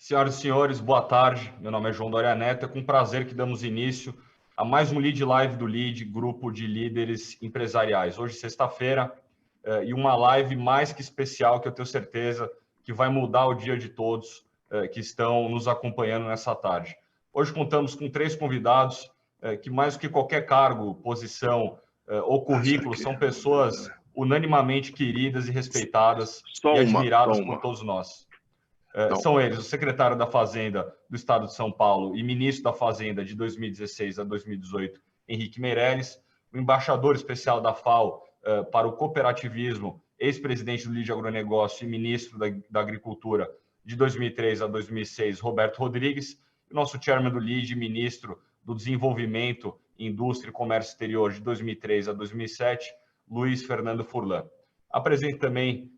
Senhoras e senhores, boa tarde. Meu nome é João Doria Neto. É com prazer que damos início a mais um Lead Live do Lead, grupo de líderes empresariais. Hoje, sexta-feira, e uma live mais que especial, que eu tenho certeza que vai mudar o dia de todos que estão nos acompanhando nessa tarde. Hoje contamos com 3 convidados que, mais do que qualquer cargo, posição ou currículo, são pessoas unanimamente queridas e respeitadas e admiradas por todos nós. São eles o secretário da Fazenda do Estado de São Paulo e ministro da Fazenda de 2016 a 2018, Henrique Meirelles, o embaixador especial da FAO para o cooperativismo, ex-presidente do Lide Agronegócio e ministro da Agricultura de 2003 a 2006, Roberto Rodrigues, e o nosso chairman do Lide, ministro do Desenvolvimento, Indústria e Comércio Exterior de 2003 a 2007, Luiz Fernando Furlan. Apresento também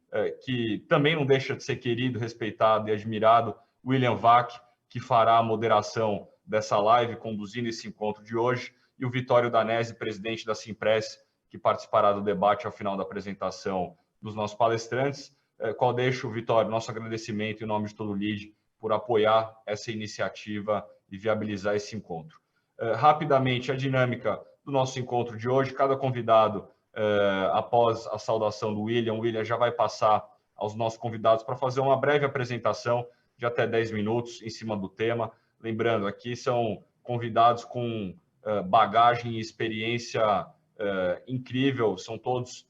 que também não deixa de ser querido, respeitado e admirado, William Vac, que fará a moderação dessa live, conduzindo esse encontro de hoje, e o Vitório Danese, presidente da Simpress, que participará do debate ao final da apresentação dos nossos palestrantes, qual deixo, Vitório, nosso agradecimento em nome de todo o LEAD por apoiar essa iniciativa e viabilizar esse encontro. Rapidamente, a dinâmica do nosso encontro de hoje, cada convidado após a saudação do William, o William já vai passar aos nossos convidados para fazer uma breve apresentação de até 10 minutos em cima do tema. Lembrando, aqui são convidados com bagagem e experiência incrível, são todos,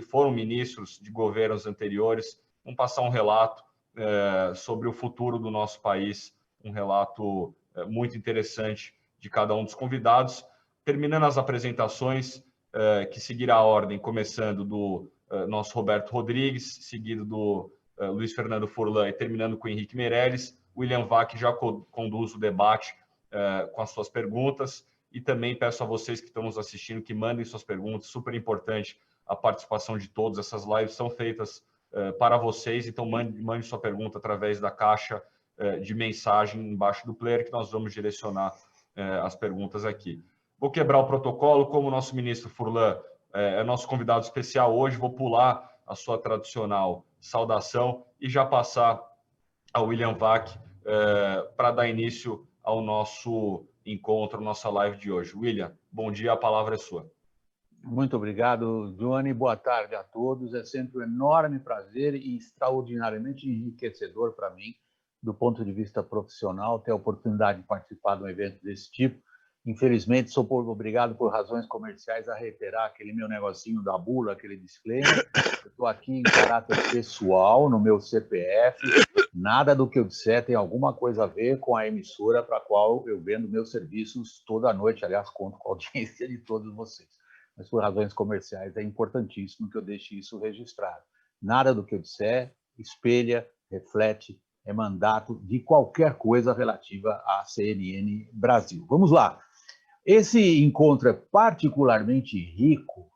foram ministros de governos anteriores, vão passar um relato sobre o futuro do nosso país, um relato muito interessante de cada um dos convidados. Terminando as apresentações, que seguirá a ordem, começando do nosso Roberto Rodrigues, seguido do Luiz Fernando Furlan e terminando com o Henrique Meirelles. William Vac já conduz o debate com as suas perguntas e também peço a vocês que estão nos assistindo que mandem suas perguntas, super importante a participação de todos. Essas lives são feitas para vocês, então mande sua pergunta através da caixa de mensagem embaixo do player que nós vamos direcionar as perguntas aqui. Vou quebrar o protocolo, como o nosso ministro Furlan é nosso convidado especial hoje, vou pular a sua tradicional saudação e já passar ao William Vac para dar início ao nosso encontro, nossa live de hoje. William, bom dia, a palavra é sua. Muito obrigado, Johnny. Boa tarde a todos. É sempre um enorme prazer e extraordinariamente enriquecedor para mim, do ponto de vista profissional, ter a oportunidade de participar de um evento desse tipo. Infelizmente, sou obrigado por razões comerciais a reiterar aquele meu negocinho da bula, aquele disclaimer. Eu estou aqui em caráter pessoal, no meu CPF. Nada do que eu disser tem alguma coisa a ver com a emissora para a qual eu vendo meus serviços toda noite. Aliás, conto com a audiência de todos vocês. Mas por razões comerciais é importantíssimo que eu deixe isso registrado. Nada do que eu disser espelha, reflete, é mandato de qualquer coisa relativa à CNN Brasil. Vamos lá. Esse encontro é particularmente rico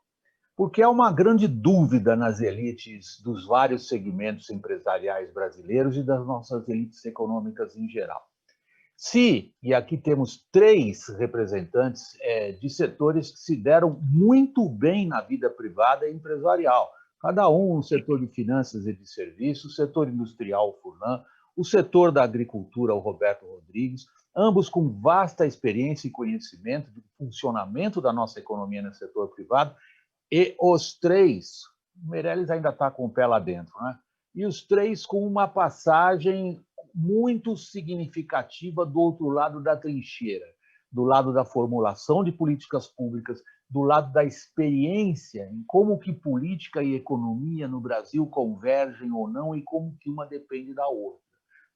porque há uma grande dúvida nas elites dos vários segmentos empresariais brasileiros e das nossas elites econômicas em geral. Se, e aqui temos 3 representantes de setores que se deram muito bem na vida privada e empresarial, cada um no setor de finanças e de serviços, o setor industrial, o Furlan, o setor da agricultura, o Roberto Rodrigues, ambos com vasta experiência e conhecimento do funcionamento da nossa economia no setor privado, e os 3, o Meirelles ainda está com o pé lá dentro, né? E os 3 com uma passagem muito significativa do outro lado da trincheira, do lado da formulação de políticas públicas, do lado da experiência em como que política e economia no Brasil convergem ou não e como que uma depende da outra.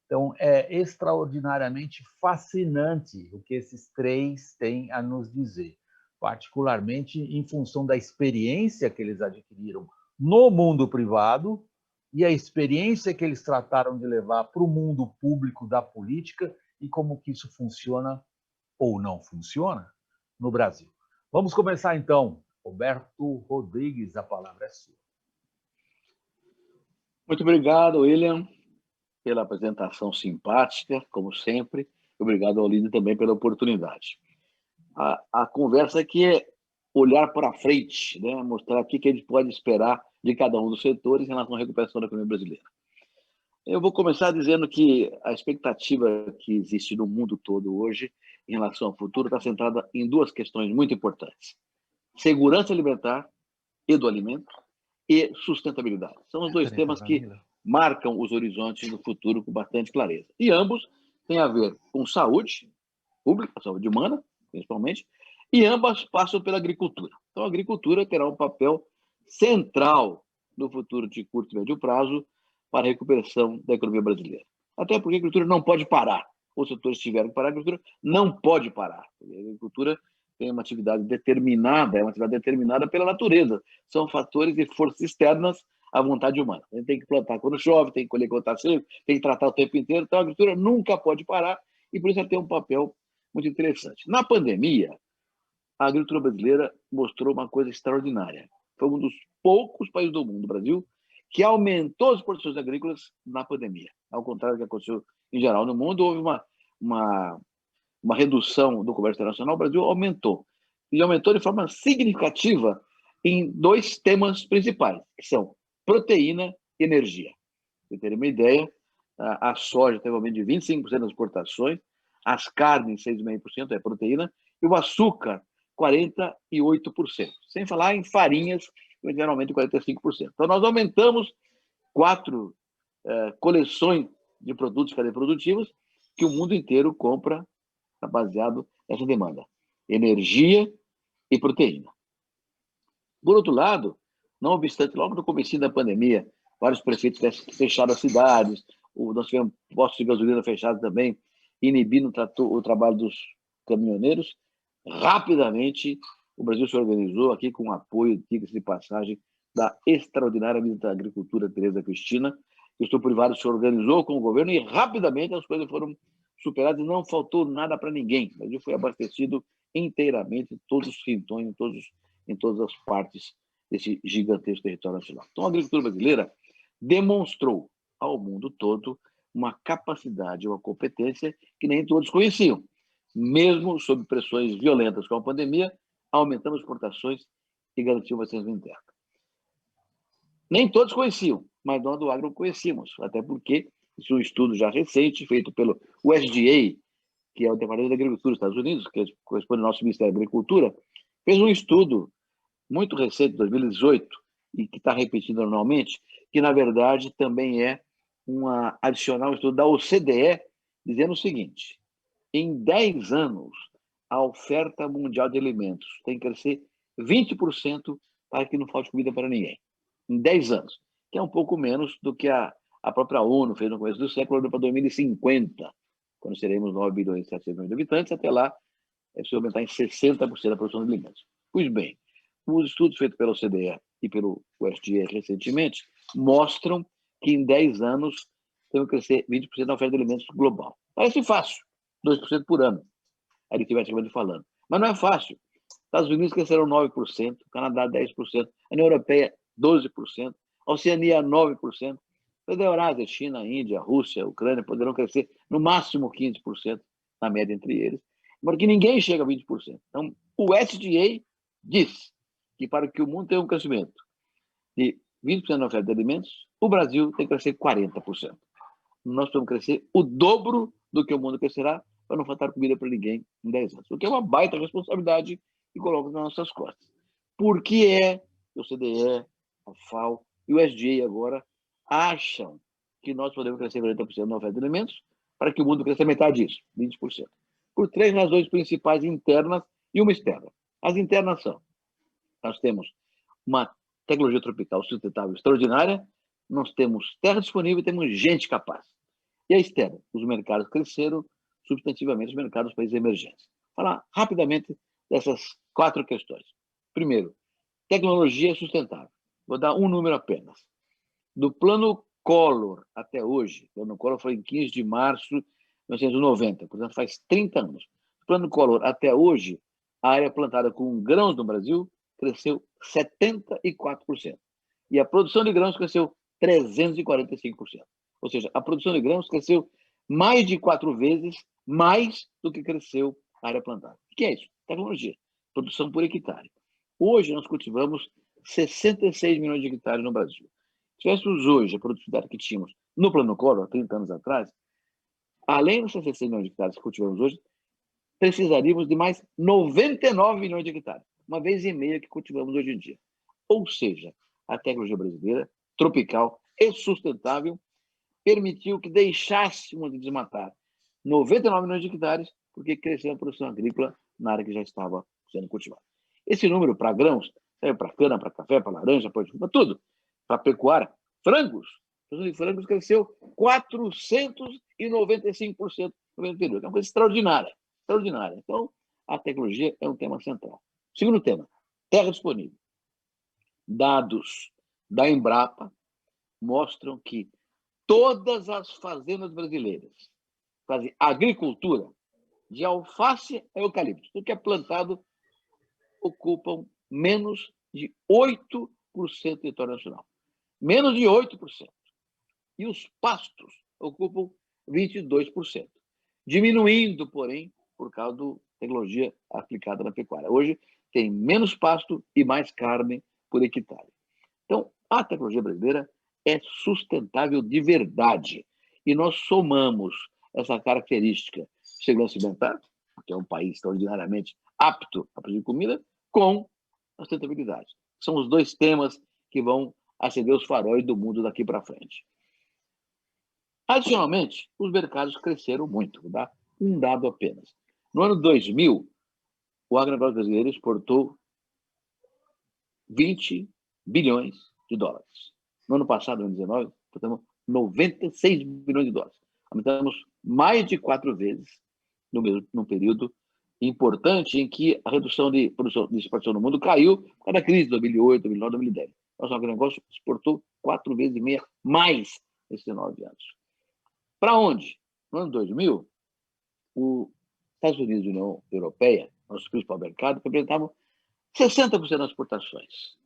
Então, é extraordinariamente fascinante o que esses 3 têm a nos dizer, particularmente em função da experiência que eles adquiriram no mundo privado e a experiência que eles trataram de levar para o mundo público da política e como que isso funciona ou não funciona no Brasil. Vamos começar, então. Roberto Rodrigues, a palavra é sua. Muito obrigado, William, pela apresentação simpática, como sempre. Obrigado ao Líder também pela oportunidade. A conversa aqui é olhar para frente, né? Mostrar o que a gente pode esperar de cada um dos setores em relação à recuperação da economia brasileira. Eu vou começar dizendo que a expectativa que existe no mundo todo hoje em relação ao futuro está centrada em duas questões muito importantes: segurança alimentar e do alimento e sustentabilidade. São os dois temas que marcam os horizontes do futuro com bastante clareza. E ambos têm a ver com saúde pública, saúde humana, principalmente, e ambas passam pela agricultura. Então, a agricultura terá um papel central no futuro de curto e médio prazo para a recuperação da economia brasileira. Até porque a agricultura não pode parar. Os setores tiveram que parar, a agricultura não pode parar. A agricultura tem uma atividade determinada, é uma atividade determinada pela natureza. São fatores e forças externas à vontade humana. A gente tem que plantar quando chove, tem que colher quando está seco, tem que tratar o tempo inteiro. Então, a agricultura nunca pode parar e, por isso, ela tem um papel muito interessante. Na pandemia, a agricultura brasileira mostrou uma coisa extraordinária. Foi um dos poucos países do mundo, o Brasil, que aumentou as produções agrícolas na pandemia. Ao contrário do que aconteceu em geral no mundo, houve uma redução do comércio internacional, o Brasil aumentou. E aumentou de forma significativa em dois temas principais, que são proteína e energia. Para você ter uma ideia, a soja teve um aumento de 25% das exportações, as carnes, 6,5% é proteína, e o açúcar, 48%. Sem falar em farinhas, que tiveram um aumento de 45%. Então, nós aumentamos 4 coleções de produtos produtivos que o mundo inteiro compra baseado nessa demanda: energia e proteína. Por outro lado, não obstante, logo no começo da pandemia, vários prefeitos fecharam as cidades, nós tivemos postos de gasolina fechados também, inibindo o trabalho dos caminhoneiros. Rapidamente, o Brasil se organizou aqui com o apoio, diga-se de passagem, da extraordinária ministra da Agricultura, Tereza Cristina, que o setor privado se organizou com o governo e rapidamente as coisas foram superadas e não faltou nada para ninguém. O Brasil foi abastecido inteiramente em todos os rintões, em todas as partes desse gigantesco território nacional. Então, a agricultura brasileira demonstrou ao mundo todo uma capacidade, uma competência que nem todos conheciam. Mesmo sob pressões violentas como a pandemia, aumentamos exportações e garantimos a abastecimento interno. Nem todos conheciam, mas nós do agro conhecíamos, até porque isso é um estudo já recente, feito pelo USDA, que é o Departamento da Agricultura dos Estados Unidos, que corresponde ao nosso Ministério da Agricultura, fez um estudo muito recente, 2018, e que está repetindo anualmente, que, na verdade, também é adicional estudo da OCDE, dizendo o seguinte: em 10 anos, a oferta mundial de alimentos tem que crescer 20% para que não falte comida para ninguém. Em 10 anos, que é um pouco menos do que a própria ONU fez no começo do século, para 2050, quando seremos 9 bilhões e 700 milhões de habitantes. Até lá, é preciso aumentar em 60% a produção de alimentos. Pois bem, os estudos feitos pela OCDE e pelo USDA recentemente mostram que em 10 anos temos que crescer 20% na oferta de alimentos global. Parece fácil, 2% por ano, aritmeticamente falando. Mas não é fácil. Estados Unidos cresceram 9%, Canadá 10%, a União Europeia 12%, a Oceania 9%, a Eurásia, China, Índia, Rússia, Ucrânia poderão crescer no máximo 15%, na média entre eles, porque ninguém chega a 20%. Então, o USDA diz que para que o mundo tenha um crescimento de 20% na oferta de alimentos, o Brasil tem que crescer 40%. Nós precisamos crescer o dobro do que o mundo crescerá para não faltar comida para ninguém em 10 anos. O que é uma baita responsabilidade e coloca nas nossas costas. Por que o OCDE, a FAO e o USDA agora acham que nós podemos crescer 40% na oferta de alimentos para que o mundo cresça metade disso, 20%? Por 3 razões principais internas e uma externa. As internas são: nós temos uma tecnologia tropical sustentável extraordinária, nós temos terra disponível e temos gente capaz. E a externa: os mercados cresceram substantivamente, os mercados dos países emergentes. Vou falar rapidamente dessas 4 questões. Primeiro, tecnologia sustentável. Vou dar um número apenas. Do plano Collor até hoje, o plano Collor foi em 15 de março de 1990, portanto faz 30 anos. Do plano Collor até hoje, a área plantada com grãos no Brasil cresceu 74%. E a produção de grãos cresceu 345%. Ou seja, a produção de grãos cresceu mais de 4 vezes mais do que cresceu a área plantada. O que é isso? Tecnologia. Produção por hectare. Hoje nós cultivamos 66 milhões de hectares no Brasil. tivéssemos hoje a produtividade que tínhamos no Plano Collor, há 30 anos atrás, além dos 66 milhões de hectares que cultivamos hoje, precisaríamos de mais 99 milhões de hectares, uma vez e meia que cultivamos hoje em dia. Ou seja, a tecnologia brasileira, tropical e sustentável, permitiu que deixássemos de desmatar 99 milhões de hectares, porque cresceu a produção agrícola na área que já estava sendo cultivada. Esse número para grãos serve para cana, para café, para laranja, para tudo. Para pecuária, frangos. A produção de frangos cresceu 495% no mesmo período. É uma coisa extraordinária. Extraordinária. Então, a tecnologia é um tema central. Segundo tema, terra disponível. Dados da Embrapa mostram que todas as fazendas brasileiras fazem agricultura de alface a eucalipto. Tudo que é plantado ocupam menos de 8% do território nacional. Menos de 8%. E os pastos ocupam 22%. Diminuindo, porém, por causa da tecnologia aplicada na pecuária. Hoje tem menos pasto e mais carne por hectare. Então, a tecnologia brasileira é sustentável de verdade. E nós somamos essa característica de segurança alimentar, que é um país extraordinariamente apto a produzir comida, com a sustentabilidade. São os dois temas que vão acender os faróis do mundo daqui para frente. Adicionalmente, os mercados cresceram muito. Vou dar um dado apenas. No ano 2000, o agronegócio brasileiro exportou 20 bilhões de dólares. No ano passado, no ano 2019, exportamos 96 bilhões de dólares. Aumentamos mais de 4 vezes num período importante em que a redução de produção de exportação no mundo caiu por causa da crise de 2008, 2009, 2010. Nosso agronegócio exportou 4 vezes e meia mais nesses 9 anos. Para onde? No ano 2000, os Estados Unidos e a União Europeia, nosso principal mercado, representavam 60% das exportações.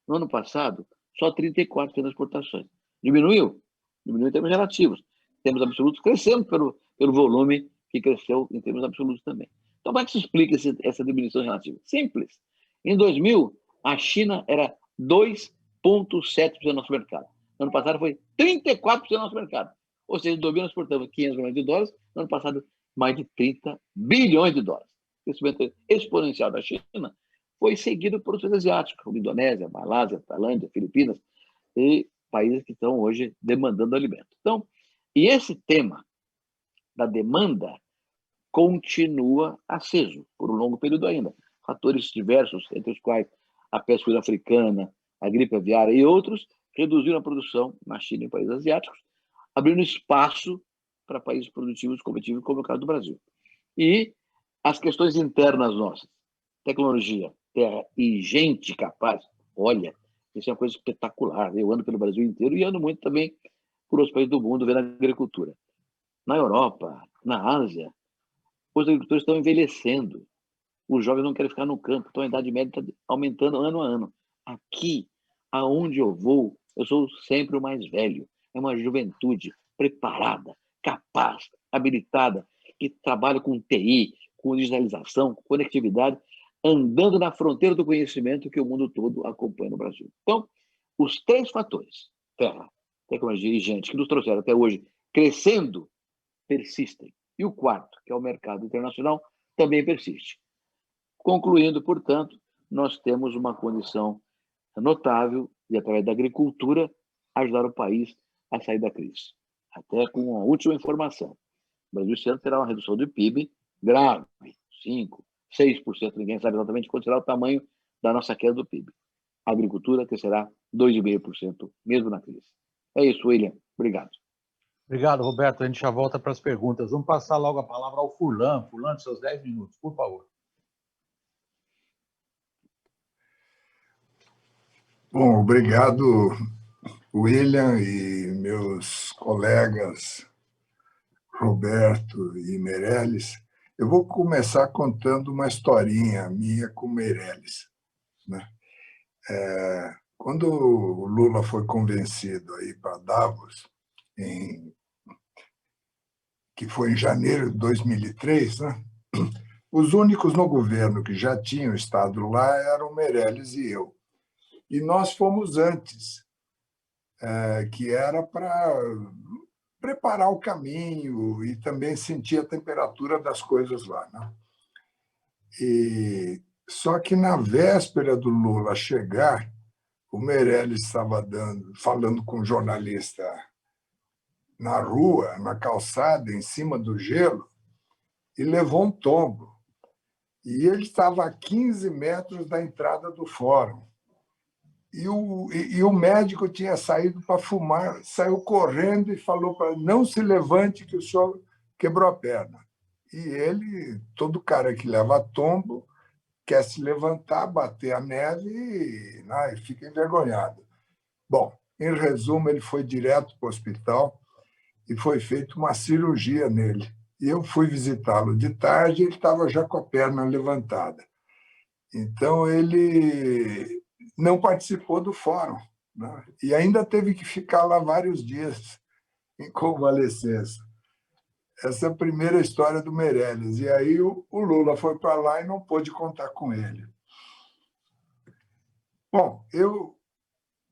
No ano passado, só 34% das exportações. Diminuiu? Diminuiu em termos relativos. Em termos absolutos, crescemos pelo volume que cresceu em termos absolutos também. Então, como é que se explica essa diminuição relativa? Simples. Em 2000, a China era 2,7% do nosso mercado. No ano passado, foi 34% do nosso mercado. Ou seja, em 2000, nós exportamos 500 milhões de dólares. No ano passado, mais de 30 bilhões de dólares. O crescimento exponencial da China foi seguido por outros asiáticos, como Indonésia, Malásia, Tailândia, Filipinas, e países que estão hoje demandando alimento. Então, e esse tema da demanda continua aceso por um longo período ainda. Fatores diversos, entre os quais a peste suína africana, a gripe aviária e outros, reduziram a produção na China e em países asiáticos, abrindo espaço para países produtivos competitivos, como é o caso do Brasil. E as questões internas nossas, tecnologia, terra e gente capaz, olha, isso é uma coisa espetacular. Eu ando pelo Brasil inteiro e ando muito também por outros países do mundo vendo a agricultura. Na Europa, na Ásia, os agricultores estão envelhecendo. Os jovens não querem ficar no campo, então a idade média está aumentando ano a ano. Aqui, aonde eu vou, eu sou sempre o mais velho. É uma juventude preparada, capaz, habilitada, que trabalha com TI, com digitalização, com conectividade, andando na fronteira do conhecimento que o mundo todo acompanha no Brasil. Então, os 3 fatores, terra, tecnologia e gente, que nos trouxeram até hoje crescendo, persistem. E o quarto, que é o mercado internacional, também persiste. Concluindo, portanto, nós temos uma condição notável de, através da agricultura, ajudar o país a sair da crise. Até com a última informação. O Brasil esse ano terá uma redução do PIB grave, 5%, 6%, ninguém sabe exatamente quanto será o tamanho da nossa queda do PIB. A agricultura crescerá 2,5%, mesmo na crise. É isso, William. Obrigado. Obrigado, Roberto. A gente já volta para as perguntas. Vamos passar logo a palavra ao Furlan. Furlan, seus 10 minutos, por favor. Bom, obrigado, William e meus colegas Roberto e Meirelles. Eu vou começar contando uma historinha minha com Meirelles, né? Quando o Lula foi convencido a ir para Davos, que foi em janeiro de 2003, né? Os únicos no governo que já tinham estado lá eram Meirelles e eu. E nós fomos antes. que era para preparar o caminho e também sentir a temperatura das coisas lá, né? Só que na véspera do Lula chegar, o Meirelles estava falando com um jornalista na rua, na calçada, em cima do gelo, e levou um tombo. E ele estava a 15 metros da entrada do fórum. E o médico tinha saído para fumar, saiu correndo e falou para ele, não se levante que o senhor quebrou a perna. E ele, todo cara que leva tombo, quer se levantar, bater a neve e fica envergonhado. Bom, em resumo, ele foi direto para o hospital e foi feita uma cirurgia nele. E eu fui visitá-lo de tarde e ele estava já com a perna levantada. Então, ele não participou do fórum, né? E ainda teve que ficar lá vários dias em convalescença. Essa é a primeira história do Meirelles. E aí o Lula foi para lá e não pôde contar com ele. Bom,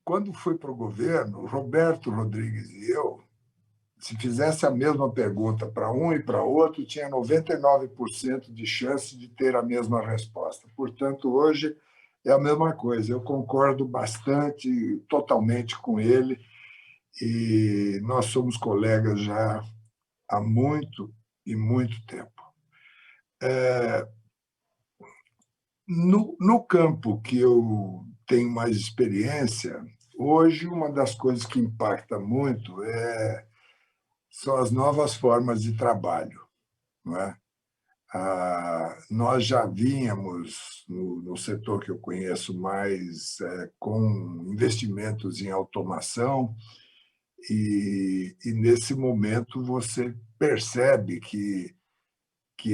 quando fui para o governo, Roberto Rodrigues e eu, se fizesse a mesma pergunta para um e para outro, tinha 99% de chance de ter a mesma resposta. Portanto, hoje é a mesma coisa. Eu concordo bastante, totalmente com ele, e nós somos colegas já há muito e muito tempo. No campo que eu tenho mais experiência, hoje uma das coisas que impacta muito são as novas formas de trabalho, não é? Nós já vínhamos, no setor que eu conheço mais, com investimentos em automação, e nesse momento você percebe que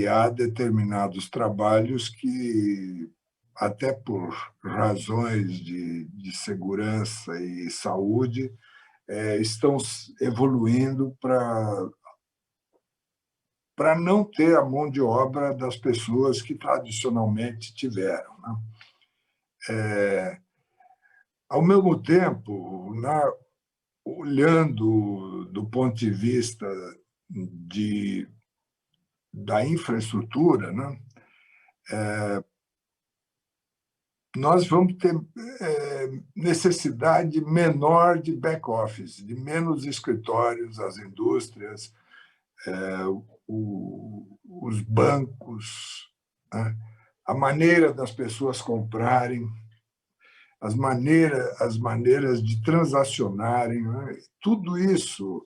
há determinados trabalhos que, até por razões de segurança e saúde, estão evoluindo para não ter a mão de obra das pessoas que tradicionalmente tiveram, né? Ao mesmo tempo, olhando do ponto de vista da infraestrutura, né, nós vamos ter necessidade menor de back-office, de menos escritórios, as indústrias, os bancos, né, a maneira das pessoas comprarem, as maneiras de transacionarem, né, tudo isso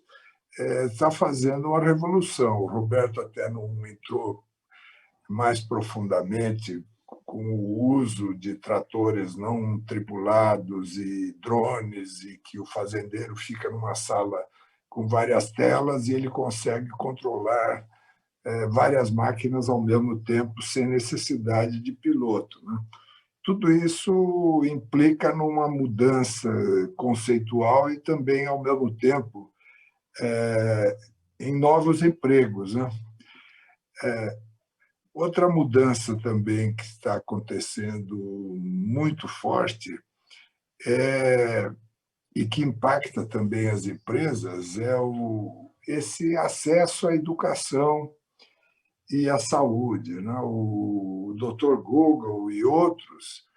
está fazendo uma revolução. O Roberto até não entrou mais profundamente com o uso de tratores não tripulados e drones, e que o fazendeiro fica numa sala com várias telas e ele consegue controlar várias máquinas ao mesmo tempo, sem necessidade de piloto, né? Tudo isso implica numa mudança conceitual e também, ao mesmo tempo, em novos empregos, né? Outra mudança também que está acontecendo muito forte e que impacta também as empresas é esse acesso à educação e à saúde, né? O Dr. Google e outros,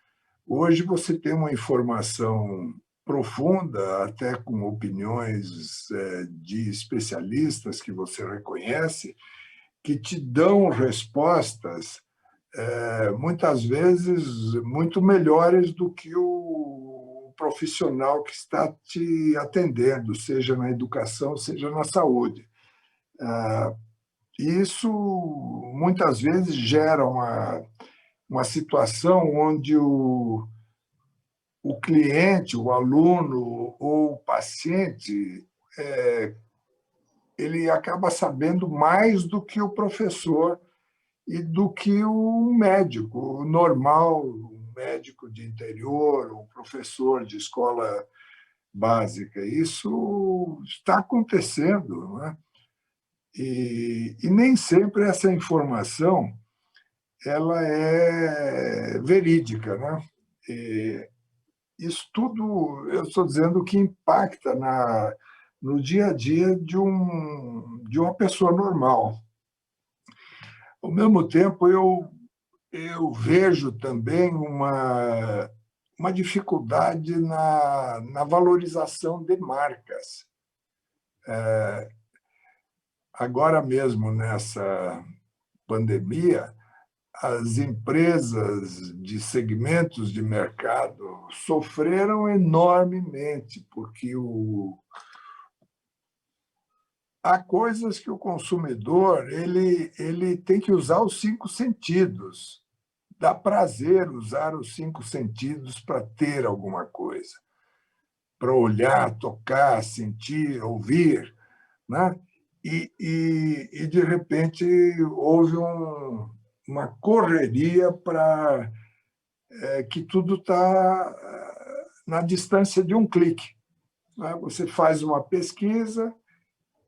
hoje você tem uma informação profunda, até com opiniões de especialistas que você reconhece, que te dão respostas, muitas vezes, muito melhores do que o profissional que está te atendendo, seja na educação, seja na saúde. Isso, muitas vezes, gera uma situação onde o cliente, o aluno ou o paciente ele acaba sabendo mais do que o professor e do que o médico normal, um médico de interior, um professor de escola básica. Isso está acontecendo, né? E nem sempre essa informação ela é verídica, né? isso tudo, eu estou dizendo que impacta no dia a dia de uma pessoa normal. Ao mesmo tempo, eu vejo também uma dificuldade na valorização de marcas. Agora mesmo, nessa pandemia, as empresas de segmentos de mercado sofreram enormemente, porque há coisas que o consumidor ele tem que usar os 5 sentidos. Dá prazer usar os 5 sentidos para ter alguma coisa, para olhar, tocar, sentir, ouvir, né? De repente, houve uma correria para que tudo está na distância de um clique, né? Você faz uma pesquisa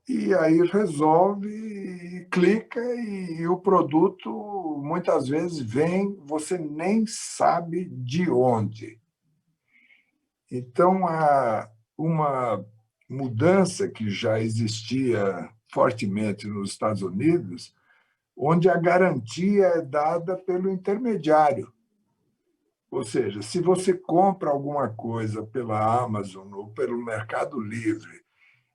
e aí resolve, e clica, e o produto muitas vezes vem, você nem sabe de onde. Então, há uma mudança que já existia fortemente nos Estados Unidos, onde a garantia é dada pelo intermediário. Ou seja, se você compra alguma coisa pela Amazon ou pelo Mercado Livre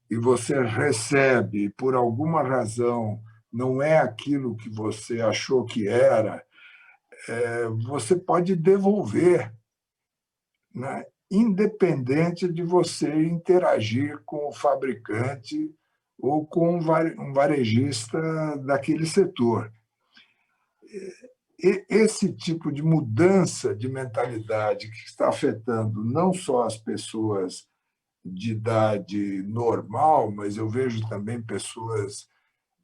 e você recebe, por alguma razão, não é aquilo que você achou que era, você pode devolver, né? Independente de você interagir com o fabricante ou com um varejista daquele setor. Esse tipo de mudança de mentalidade que está afetando não só as pessoas de idade normal, mas eu vejo também pessoas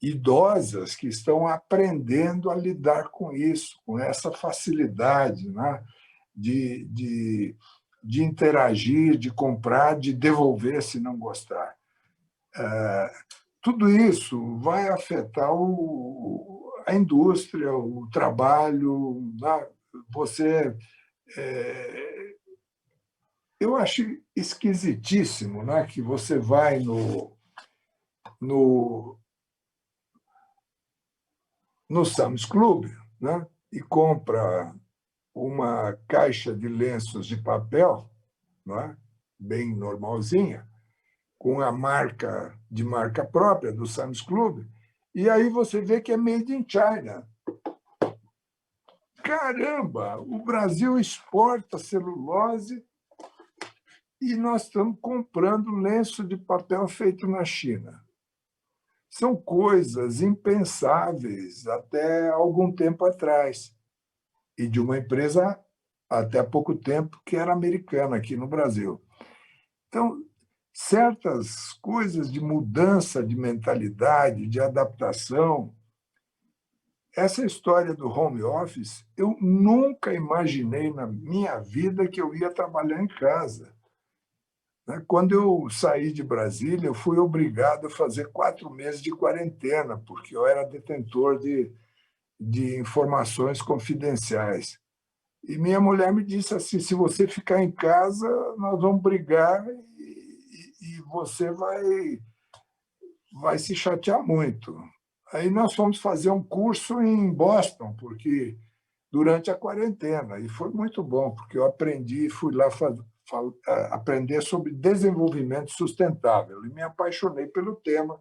idosas que estão aprendendo a lidar com isso, com essa facilidade, né? de interagir, de comprar, de devolver se não gostar. Tudo isso vai afetar a indústria, o trabalho, né? Você, eu acho esquisitíssimo, né? Que você vai no Sam's Club, né? E compra uma caixa de lenços de papel, né? Bem normalzinha, com a marca de marca própria do Sam's Club, e aí você vê que é made in China. Caramba, o Brasil exporta celulose e nós estamos comprando lenço de papel feito na China. São coisas impensáveis até algum tempo atrás, e de uma empresa até há pouco tempo que era americana aqui no Brasil. Então, certas coisas de mudança de mentalidade, de adaptação. Essa história do home office, eu nunca imaginei na minha vida que eu ia trabalhar em casa. Quando eu saí de Brasília, eu fui obrigado a fazer 4 meses de quarentena, porque eu era detentor de informações confidenciais. E minha mulher me disse assim, se você ficar em casa, nós vamos brigar e você vai se chatear muito. Aí nós fomos fazer um curso em Boston, porque durante a quarentena, e foi muito bom, porque eu aprendi, fui lá aprender sobre desenvolvimento sustentável, e me apaixonei pelo tema,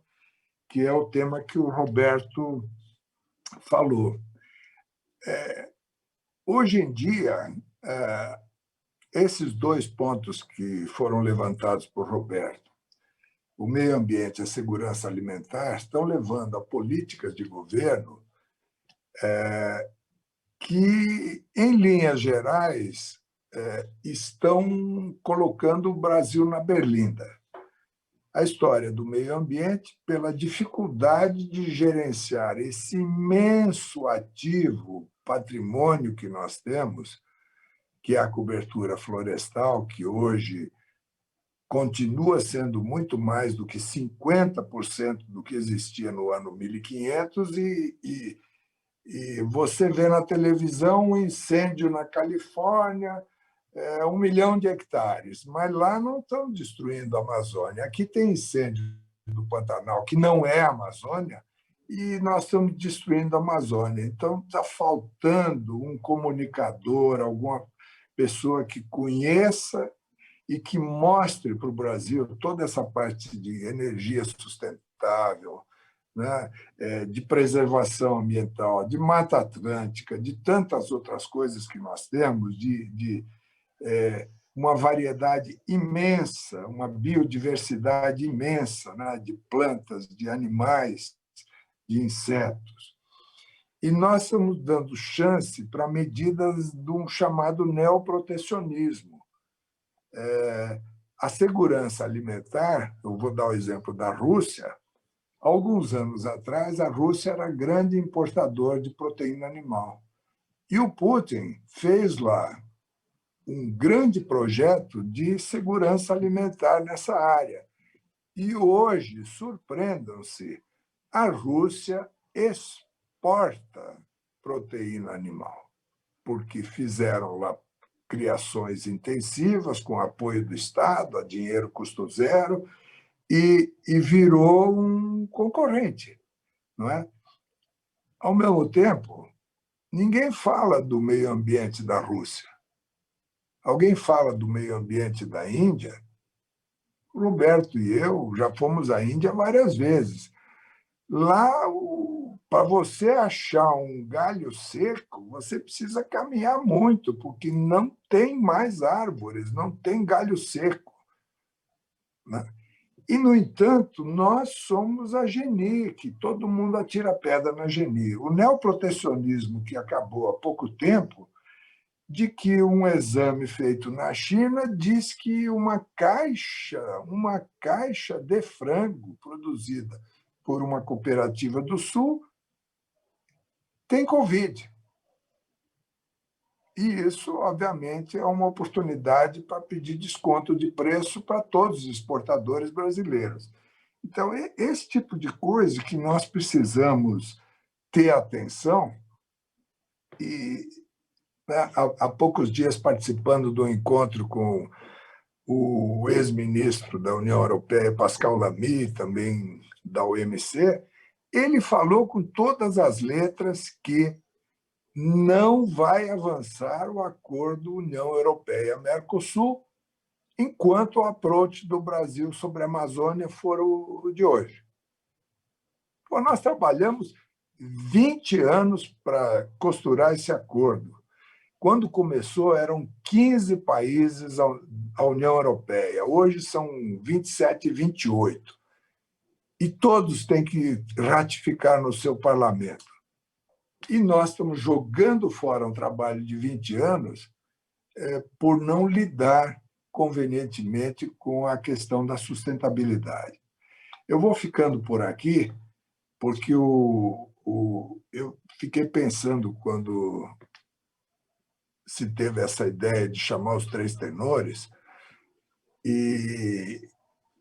que é o tema que o Roberto falou. Hoje em dia, esses 2 pontos que foram levantados por Roberto, o meio ambiente e a segurança alimentar, estão levando a políticas de governo que, em linhas gerais, estão colocando o Brasil na berlinda. A história do meio ambiente, pela dificuldade de gerenciar esse imenso ativo, patrimônio que nós temos, que é a cobertura florestal, que hoje continua sendo muito mais do que 50% do que existia no ano 1500, e você vê na televisão um incêndio na Califórnia, 1 milhão de hectares, mas lá não estão destruindo a Amazônia. Aqui tem incêndio do Pantanal, que não é a Amazônia, e nós estamos destruindo a Amazônia. Então, está faltando um comunicador, alguma pessoa que conheça e que mostre para o Brasil toda essa parte de energia sustentável, né? De preservação ambiental, de Mata Atlântica, de tantas outras coisas que nós temos, de uma variedade imensa, uma biodiversidade imensa, né? De plantas, de animais, de insetos. E nós estamos dando chance para medidas de um chamado neoprotecionismo. A segurança alimentar, eu vou dar o exemplo da Rússia. Alguns anos atrás, a Rússia era grande importador de proteína animal. E o Putin fez lá um grande projeto de segurança alimentar nessa área. E hoje, surpreendam-se, a Rússia exporta proteína animal, porque fizeram lá criações intensivas com apoio do Estado, a dinheiro custo zero, e virou um concorrente, não é? Ao mesmo tempo, ninguém fala do meio ambiente da Rússia. Alguém fala do meio ambiente da Índia? O Roberto e eu já fomos à Índia várias vezes. Lá, para você achar um galho seco, você precisa caminhar muito, porque não tem mais árvores, não tem galho seco, né? E, no entanto, nós somos a Geni, que todo mundo atira pedra na Geni. O neoprotecionismo, que acabou há pouco tempo, de que um exame feito na China diz que uma caixa de frango produzida por uma cooperativa do Sul tem Covid. E isso, obviamente, é uma oportunidade para pedir desconto de preço para todos os exportadores brasileiros. Então, esse tipo de coisa que nós precisamos ter atenção. E, né, há poucos dias, participando do encontro com o ex-ministro da União Europeia, Pascal Lamy, também da OMC, ele falou com todas as letras que não vai avançar o acordo União Europeia-Mercosul enquanto o approach do Brasil sobre a Amazônia for o de hoje. Pô, nós trabalhamos 20 anos para costurar esse acordo. Quando começou, eram 15 países a União Europeia. Hoje são 27 e 28. E todos têm que ratificar no seu parlamento. E nós estamos jogando fora um trabalho de 20 anos por não lidar convenientemente com a questão da sustentabilidade. Eu vou ficando por aqui, porque eu fiquei pensando quando se teve essa ideia de chamar os três tenores, e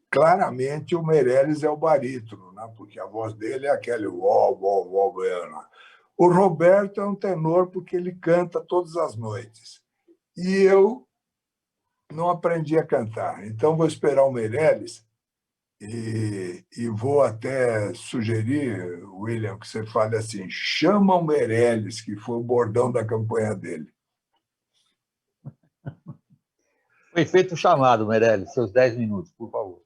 claramente o Meirelles é o barítono, né? Porque a voz dele é aquele uó, uó, uó, uó. O Roberto é um tenor porque ele canta todas as noites. E eu não aprendi a cantar. Então, vou esperar o Meirelles e vou até sugerir, William, que você fale assim, chama o Meirelles, que foi o bordão da campanha dele. Foi feito o chamado, Meirelles, seus 10 minutos, por favor.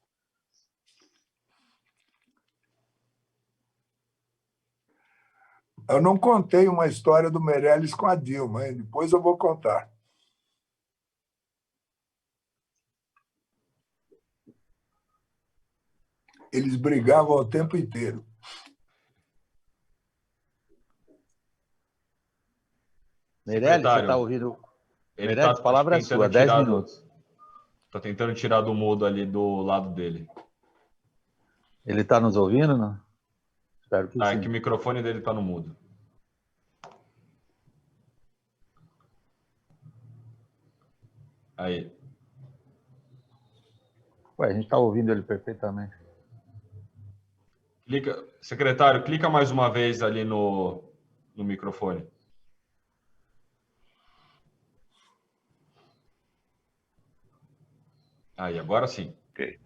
Eu não contei uma história do Meirelles com a Dilma, hein? Depois eu vou contar. Eles brigavam o tempo inteiro. Meirelles, você está ouvindo? Ele Meirelles, a palavra é sua, 10 minutos. Está tentando tirar do mudo ali do lado dele. Ele está nos ouvindo, não? Espero que sim. É que o microfone dele está no mudo. Aí. Ué, a gente está ouvindo ele perfeitamente. Secretário, clica mais uma vez ali no microfone. Aí, agora sim. Ok.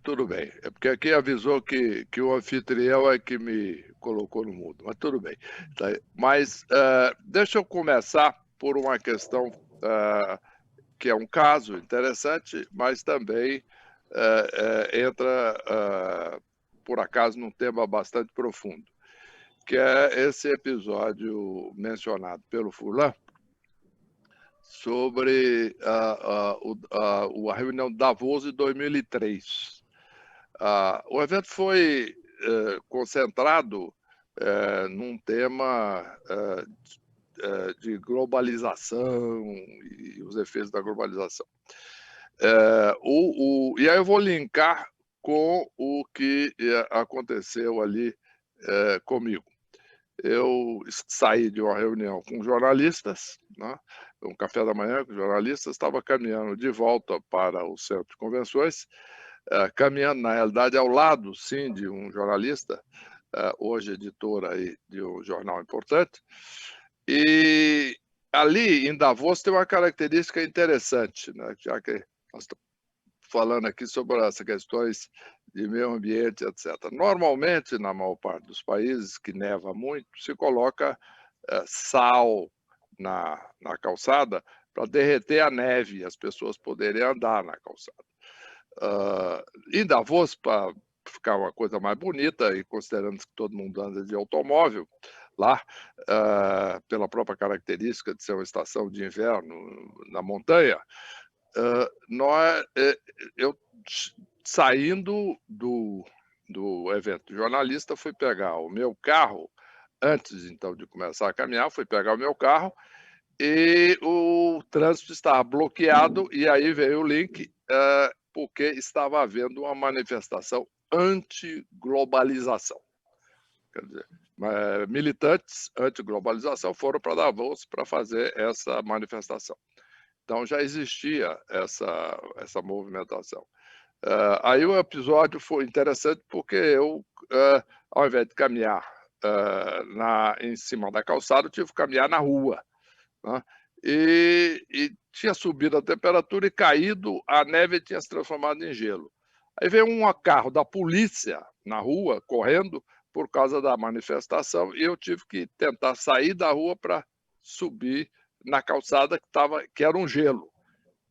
Tudo bem. É porque aqui avisou que o anfitrião é que me colocou no mudo, mas tudo bem. Tá, mas deixa eu começar por uma questão que é um caso interessante, mas também entra, por acaso, num tema bastante profundo, que é esse episódio mencionado pelo Furlan sobre a reunião de Davos de 2003. O evento foi concentrado num tema de globalização e os efeitos da globalização. E aí eu vou linkar com o que aconteceu ali comigo. Eu saí de uma reunião com jornalistas, né, um café da manhã com jornalistas, estava caminhando de volta para o centro de convenções, caminhando, na realidade, ao lado, sim, de um jornalista, hoje editor aí de um jornal importante. E ali, em Davos, tem uma característica interessante, né, já que nós estamos falando aqui sobre essas questões de meio ambiente, etc. Normalmente, na maior parte dos países que neva muito, se coloca sal na calçada para derreter a neve e as pessoas poderem andar na calçada. Em Davos, para ficar uma coisa mais bonita, e considerando que todo mundo anda de automóvel, lá, pela própria característica de ser uma estação de inverno na montanha, eu saindo do evento de jornalista, fui pegar o meu carro, antes então de começar a caminhar, fui pegar o meu carro e o trânsito estava bloqueado, e aí veio o link, porque estava havendo uma manifestação anti-globalização. Quer dizer, militantes anti-globalização foram para Davos para fazer essa manifestação. Então já existia essa movimentação. Aí o episódio foi interessante porque eu, ao invés de caminhar em cima da calçada, eu tive que caminhar na rua, né? E tinha subido a temperatura e caído, a neve tinha se transformado em gelo. Aí veio um carro da polícia na rua, correndo, por causa da manifestação, e eu tive que tentar sair da rua para subir na calçada que era um gelo.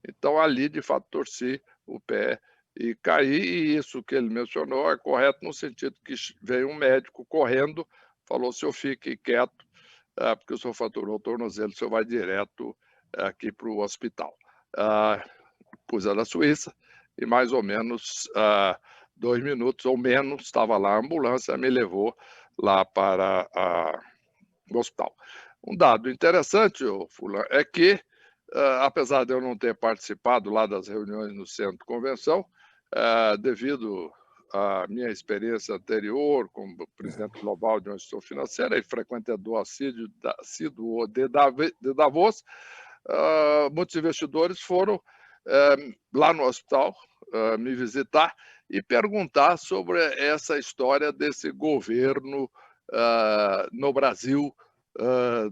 Então, ali, de fato, torci o pé e caí, e isso que ele mencionou é correto no sentido que veio um médico correndo, falou: "Senhor, fique quieto, porque o senhor fraturou o tornozelo, o senhor vai direto aqui para o hospital." Pus ela na Suíça, e mais ou menos 2 minutos ou menos, estava lá a ambulância, me levou lá para o hospital. Um dado interessante, Fulano, é que, apesar de eu não ter participado lá das reuniões no centro de convenção, devido à minha experiência anterior como presidente global de uma instituição financeira e frequentador assíduo de Davos, muitos investidores foram lá no hospital me visitar e perguntar sobre essa história desse governo no Brasil,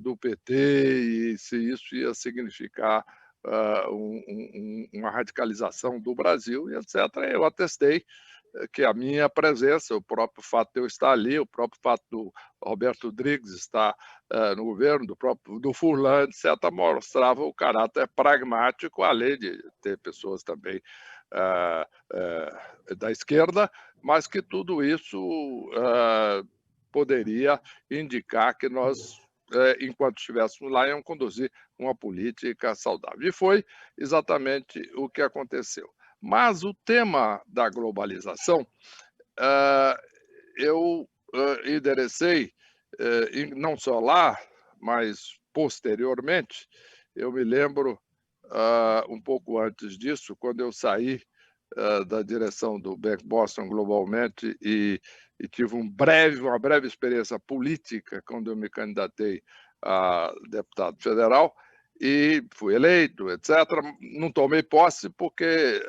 do PT, e se isso ia significar uma radicalização do Brasil, e etc. Eu atestei que a minha presença, o próprio fato de eu estar ali, o próprio fato do Roberto Rodrigues estar no governo, do Furlan, etc., mostrava o caráter pragmático, além de ter pessoas também da esquerda, mas que tudo isso poderia indicar que nós, enquanto estivéssemos lá, iam conduzir uma política saudável. E foi exatamente o que aconteceu. Mas o tema da globalização, eu enderecei, não só lá, mas posteriormente. Eu me lembro, um pouco antes disso, quando eu saí da direção do Bank Boston globalmente e tive uma breve experiência política quando eu me candidatei a deputado federal e fui eleito, etc. Não tomei posse porque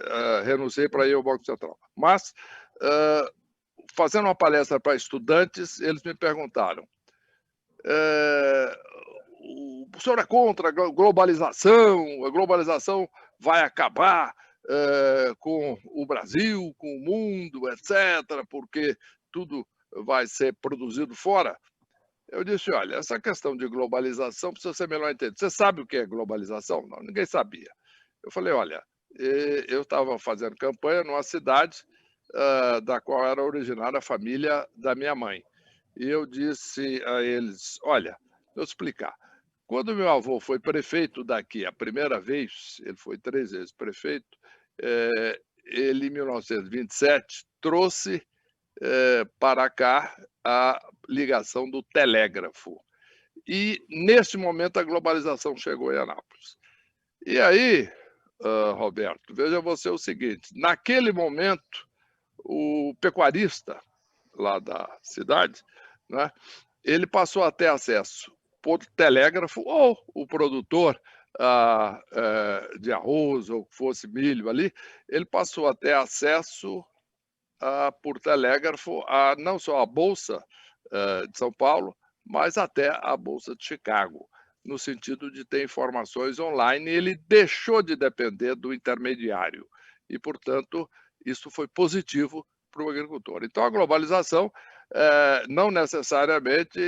renunciei para ir ao Banco Central. Mas, fazendo uma palestra para estudantes, eles me perguntaram: o senhor é contra a globalização vai acabar com o Brasil, com o mundo, etc., porque tudo vai ser produzido fora. Eu disse, olha, essa questão de globalização precisa ser melhor entendida. Você sabe o que é globalização? Não, ninguém sabia. Eu falei, olha, eu estava fazendo campanha numa cidade da qual era originária a família da minha mãe. E eu disse a eles, olha, vou explicar. Quando meu avô foi prefeito daqui a primeira vez, ele foi 3 vezes prefeito, ele, em 1927, trouxe para cá a ligação do telégrafo. E, nesse momento, a globalização chegou em Anápolis. E aí, Roberto, veja você o seguinte, naquele momento, o pecuarista lá da cidade, né, ele passou a ter acesso por telégrafo, ou o produtor de arroz, ou que fosse milho ali, ele passou a ter acesso por telégrafo não só a Bolsa de São Paulo, mas até a Bolsa de Chicago, no sentido de ter informações online, e ele deixou de depender do intermediário. E, portanto, isso foi positivo para o agricultor. Então, a globalização não necessariamente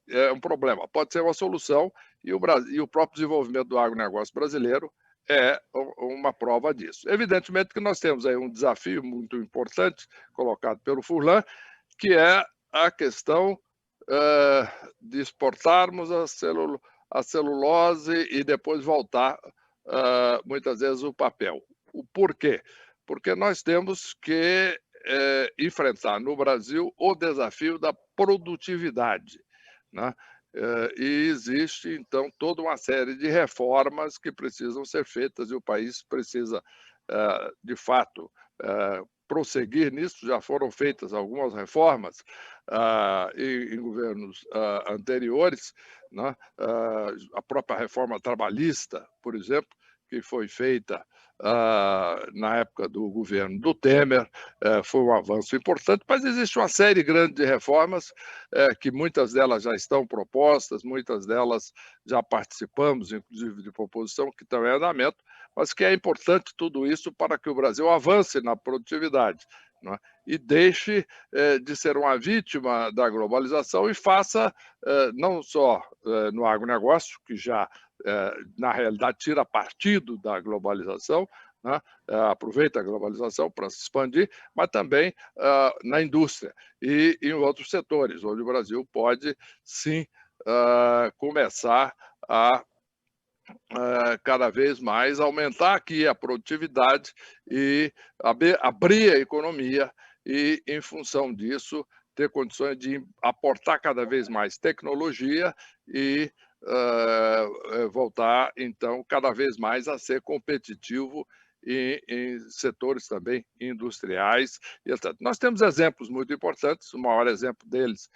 é um problema, pode ser uma solução, e o próprio desenvolvimento do agronegócio brasileiro é uma prova disso. Evidentemente que nós temos aí um desafio muito importante colocado pelo Furlan, que é a questão de exportarmos a celulose e depois voltar, muitas vezes, o papel. O porquê? Porque nós temos que enfrentar no Brasil o desafio da produtividade, né? E existe, então, toda uma série de reformas que precisam ser feitas e o país precisa, de fato, prosseguir nisso. Já foram feitas algumas reformas em governos anteriores, né? A própria reforma trabalhista, por exemplo, que foi feita na época do governo do Temer, foi um avanço importante, mas existe uma série grande de reformas, que muitas delas já estão propostas, muitas delas já participamos, inclusive, de proposição, que estão em andamento, mas que é importante tudo isso para que o Brasil avance na produtividade, não é? E deixe de ser uma vítima da globalização e faça, não só no agronegócio, que já, na realidade, tira partido da globalização, né? Aproveita a globalização para se expandir, mas também na indústria e em outros setores, onde o Brasil pode, sim, começar a cada vez mais aumentar aqui a produtividade e abrir a economia e, em função disso, ter condições de aportar cada vez mais tecnologia e voltar, então, cada vez mais a ser competitivo em setores também industriais, e etc. Nós temos exemplos muito importantes, o maior exemplo deles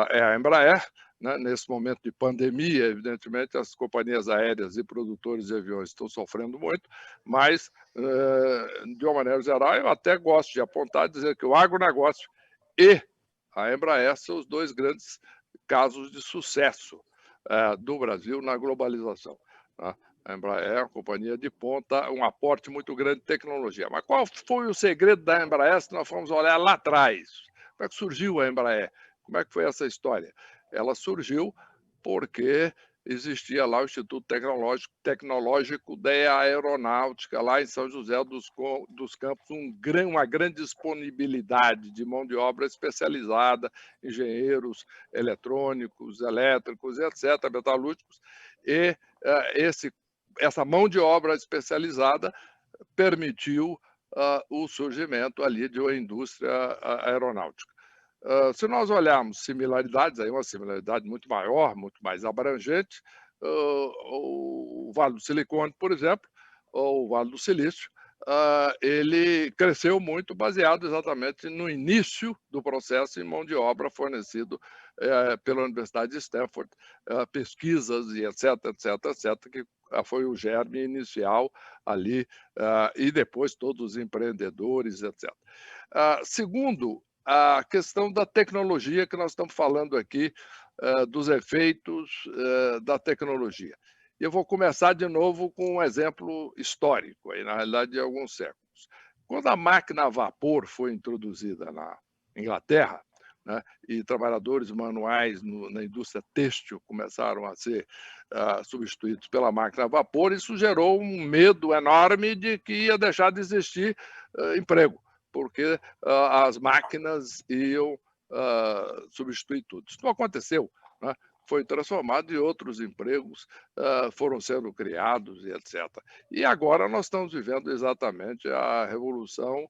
é a Embraer, né? Nesse momento de pandemia, evidentemente, as companhias aéreas e produtores de aviões estão sofrendo muito, mas, de uma maneira geral, eu até gosto de apontar, dizer que o agronegócio e a Embraer são os 2 grandes casos de sucesso do Brasil na globalização, tá? A Embraer é uma companhia de ponta, um aporte muito grande de tecnologia. Mas qual foi o segredo da Embraer, se nós formos olhar lá atrás? Como é que surgiu a Embraer? Como é que foi essa história? Ela surgiu porque existia lá o Instituto Tecnológico da Aeronáutica, lá em São José dos Campos, uma grande disponibilidade de mão de obra especializada, engenheiros eletrônicos, elétricos, etc., metalúrgicos, e essa mão de obra especializada permitiu o surgimento ali de uma indústria aeronáutica. Se nós olharmos similaridades, aí uma similaridade muito maior, muito mais abrangente, o Vale do Silicone, por exemplo, ou o Vale do Silício, ele cresceu muito baseado exatamente no início do processo em mão de obra fornecido pela Universidade de Stanford, pesquisas e etc., etc., etc., que foi o germe inicial ali, e depois todos os empreendedores, etc. Segundo, a questão da tecnologia, que nós estamos falando aqui, dos efeitos da tecnologia. E eu vou começar de novo com um exemplo histórico, aí, na realidade, de alguns séculos. Quando a máquina a vapor foi introduzida na Inglaterra, né, e trabalhadores manuais na indústria têxtil começaram a ser substituídos pela máquina a vapor, isso gerou um medo enorme de que ia deixar de existir emprego, porque as máquinas iam substituir tudo. Isso não aconteceu, né? Foi transformado e outros empregos foram sendo criados e etc. E agora nós estamos vivendo exatamente a revolução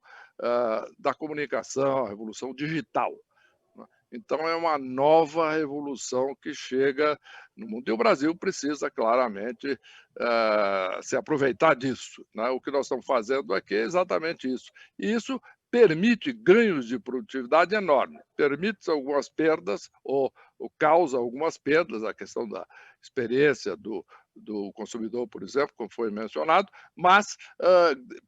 da comunicação, a revolução digital. Então, é uma nova revolução que chega no mundo. E o Brasil precisa, claramente, se aproveitar disso, né? O que nós estamos fazendo aqui é exatamente isso. E isso permite ganhos de produtividade enormes, permite algumas perdas, ou causa algumas perdas, a questão da experiência do consumidor, por exemplo, como foi mencionado, mas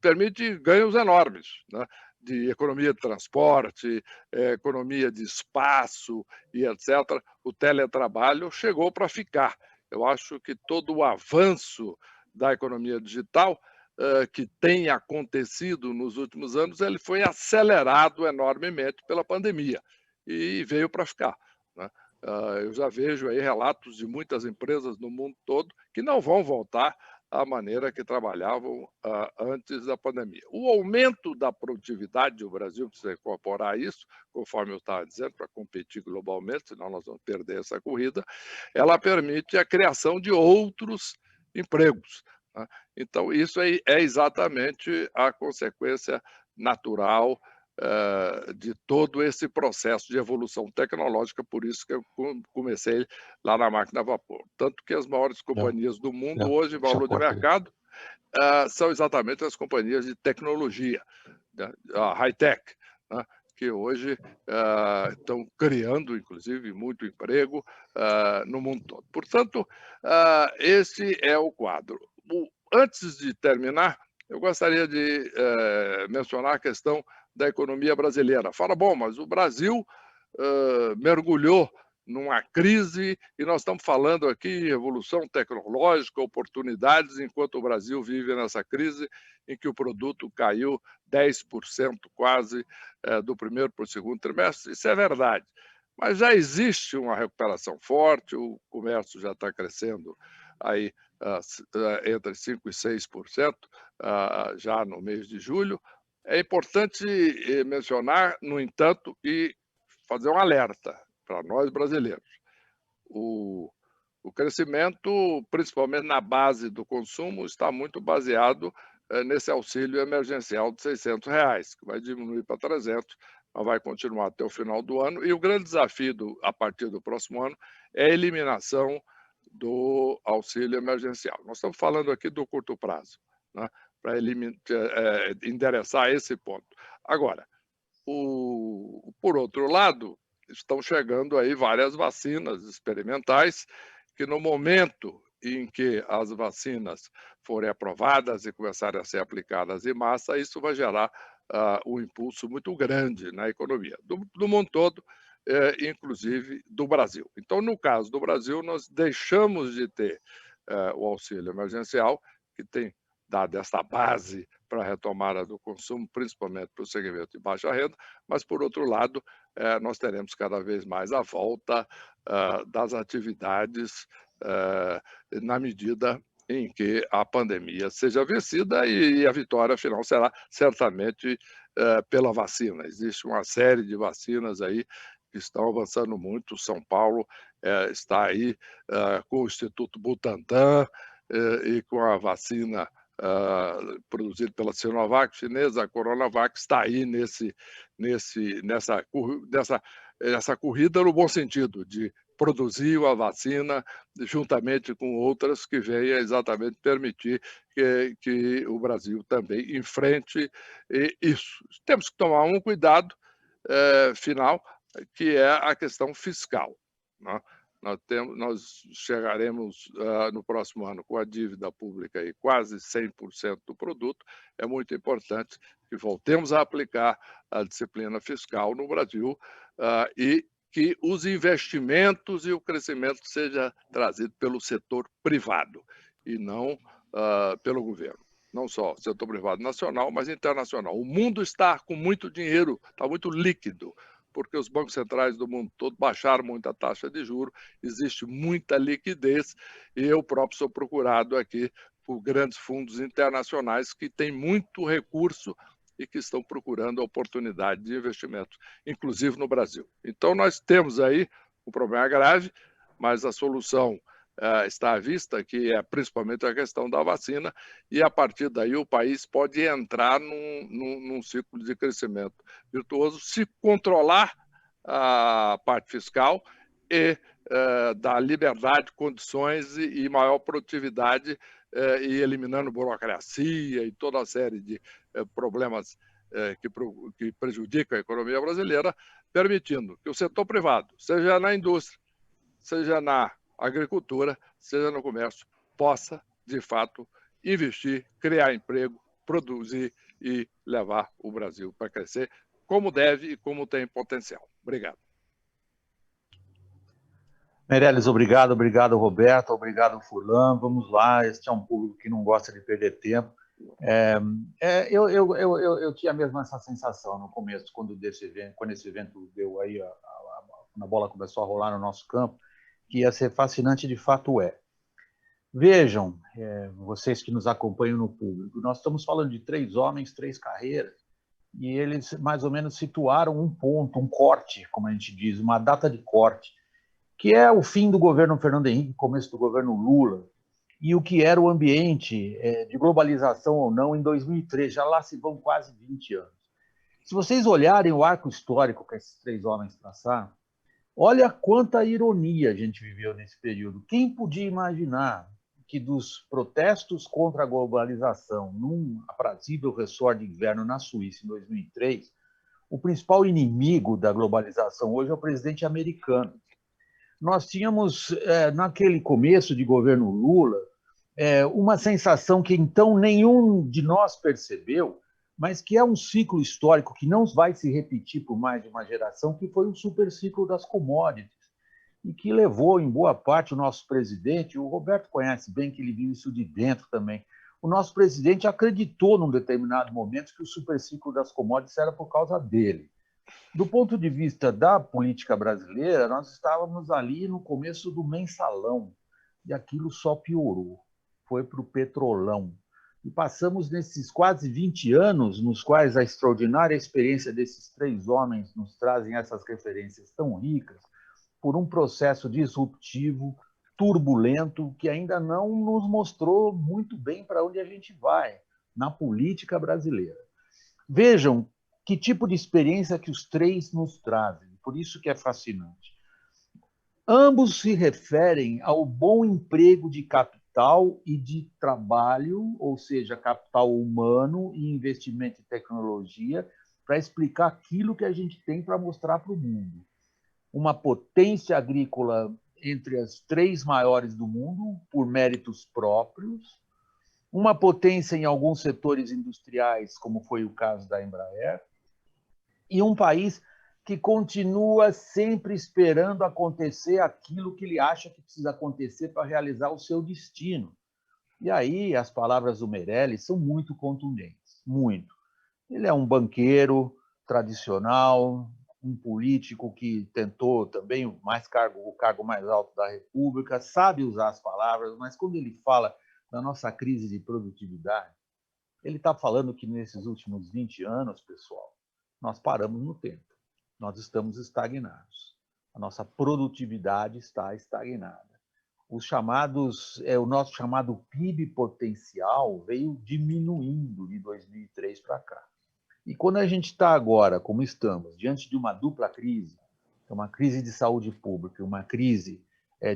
permite ganhos enormes, né? De economia de transporte, economia de espaço e etc. O teletrabalho chegou para ficar. Eu acho que todo o avanço da economia digital que tem acontecido nos últimos anos, ele foi acelerado enormemente pela pandemia e veio para ficar, né? Eu já vejo aí relatos de muitas empresas no mundo todo que não vão voltar à maneira que trabalhavam antes da pandemia. O aumento da produtividade, o Brasil precisa incorporar isso, conforme eu estava dizendo, para competir globalmente, senão nós vamos perder essa corrida, ela permite a criação de outros empregos, né? Então, isso é exatamente a consequência natural de todo esse processo de evolução tecnológica, por isso que eu comecei lá na máquina a vapor. Tanto que as maiores companhias do mundo hoje, em valor de mercado, são exatamente as companhias de tecnologia, né? A high-tech, né? Que hoje estão criando, inclusive, muito emprego no mundo todo. Portanto, esse é o quadro. Antes de terminar, eu gostaria de mencionar a questão da economia brasileira. Fala, bom, mas o Brasil mergulhou numa crise e nós estamos falando aqui em evolução tecnológica, oportunidades, enquanto o Brasil vive nessa crise em que o produto caiu 10% quase do primeiro para o segundo trimestre. Isso é verdade. Mas já existe uma recuperação forte, o comércio já está crescendo aí entre 5% e 6% já no mês de julho. É importante mencionar, no entanto, e fazer um alerta para nós brasileiros. O crescimento, principalmente na base do consumo, está muito baseado nesse auxílio emergencial de R$600, que vai diminuir para 300, mas vai continuar até o final do ano. E o grande desafio, a partir do próximo ano, é a eliminação do auxílio emergencial. Nós estamos falando aqui do curto prazo, né, para endereçar esse ponto. Agora, por outro lado, estão chegando aí várias vacinas experimentais que, no momento em que as vacinas forem aprovadas e começarem a ser aplicadas em massa, isso vai gerar um impulso muito grande na economia do mundo todo, inclusive do Brasil. Então, no caso do Brasil, nós deixamos de ter o auxílio emergencial, que tem dado essa base para a retomada do consumo, principalmente para o segmento de baixa renda, mas, por outro lado, nós teremos cada vez mais a volta das atividades na medida em que a pandemia seja vencida e a vitória final será certamente pela vacina. Existe uma série de vacinas aí que estão avançando muito. São Paulo está aí com o Instituto Butantan e com a vacina produzida pela Sinovac chinesa, a Coronavac, está aí nessa corrida no bom sentido, de produzir a vacina juntamente com outras que venha exatamente permitir que o Brasil também enfrente isso. Temos que tomar um cuidado final, que é a questão fiscal, né? Nós chegaremos no próximo ano com a dívida pública aí quase 100% do produto. É muito importante que voltemos a aplicar a disciplina fiscal no Brasil e que os investimentos e o crescimento seja trazido pelo setor privado. e não pelo governo. Não só setor privado nacional, mas internacional. O mundo está com muito dinheiro, está muito líquido, porque os bancos centrais do mundo todo baixaram muito a taxa de juros, existe muita liquidez, e eu próprio sou procurado aqui por grandes fundos internacionais que têm muito recurso e que estão procurando oportunidade de investimento, inclusive no Brasil. Então, nós temos aí um problema grave, mas a solução está à vista, que é principalmente a questão da vacina, e a partir daí o país pode entrar num ciclo de crescimento virtuoso se controlar a parte fiscal e dar liberdade, condições e maior produtividade, e eliminando burocracia e toda a série de problemas que prejudicam a economia brasileira, permitindo que o setor privado, seja na indústria, seja na agricultura, seja no comércio, possa, de fato, investir, criar emprego, produzir e levar o Brasil para crescer como deve e como tem potencial. Obrigado. Meirelles, obrigado, obrigado, Roberto, obrigado, Furlan. Vamos lá, este é um público que não gosta de perder tempo. Eu tinha mesmo essa sensação no começo, quando esse evento deu aí, quando a bola começou a rolar no nosso campo, que ia ser fascinante, de fato é. Vejam, vocês que nos acompanham no público, nós estamos falando de 3 homens, 3 carreiras, e eles mais ou menos situaram um ponto, um corte, como a gente diz, uma data de corte, que é o fim do governo Fernando Henrique, começo do governo Lula, e o que era o ambiente de globalização ou não em 2003, já lá se vão quase 20 anos. Se vocês olharem o arco histórico que esses 3 homens traçaram, olha quanta ironia a gente viveu nesse período. Quem podia imaginar que dos protestos contra a globalização num aprazível resort de inverno na Suíça em 2003, o principal inimigo da globalização hoje é o presidente americano. Nós tínhamos, naquele começo de governo Lula, uma sensação que então nenhum de nós percebeu, mas que é um ciclo histórico que não vai se repetir por mais de uma geração, que foi o superciclo das commodities, e que levou, em boa parte, o nosso presidente, o Roberto conhece bem, que ele viu isso de dentro também, o nosso presidente acreditou, num determinado momento, que o superciclo das commodities era por causa dele. Do ponto de vista da política brasileira, nós estávamos ali no começo do mensalão, e aquilo só piorou, foi para o petrolão. E passamos nesses quase 20 anos, nos quais a extraordinária experiência desses 3 homens nos trazem essas referências tão ricas, por um processo disruptivo, turbulento, que ainda não nos mostrou muito bem para onde a gente vai na política brasileira. Vejam que tipo de experiência que os 3 nos trazem, por isso que é fascinante. Ambos se referem ao bom emprego de capital e de trabalho, ou seja, capital humano e investimento em tecnologia, para explicar aquilo que a gente tem para mostrar para o mundo. Uma potência agrícola entre as 3 maiores do mundo, por méritos próprios, uma potência em alguns setores industriais, como foi o caso da Embraer, e um país que continua sempre esperando acontecer aquilo que ele acha que precisa acontecer para realizar o seu destino. E aí as palavras do Meirelles são muito contundentes, muito. Ele é um banqueiro tradicional, um político que tentou também o cargo mais alto da República, sabe usar as palavras, mas quando ele fala da nossa crise de produtividade, ele está falando que nesses últimos 20 anos, pessoal, nós paramos no tempo, nós estamos estagnados, a nossa produtividade está estagnada. O nosso chamado PIB potencial veio diminuindo de 2003 para cá. E quando a gente está agora, como estamos, diante de uma dupla crise, uma crise de saúde pública e uma crise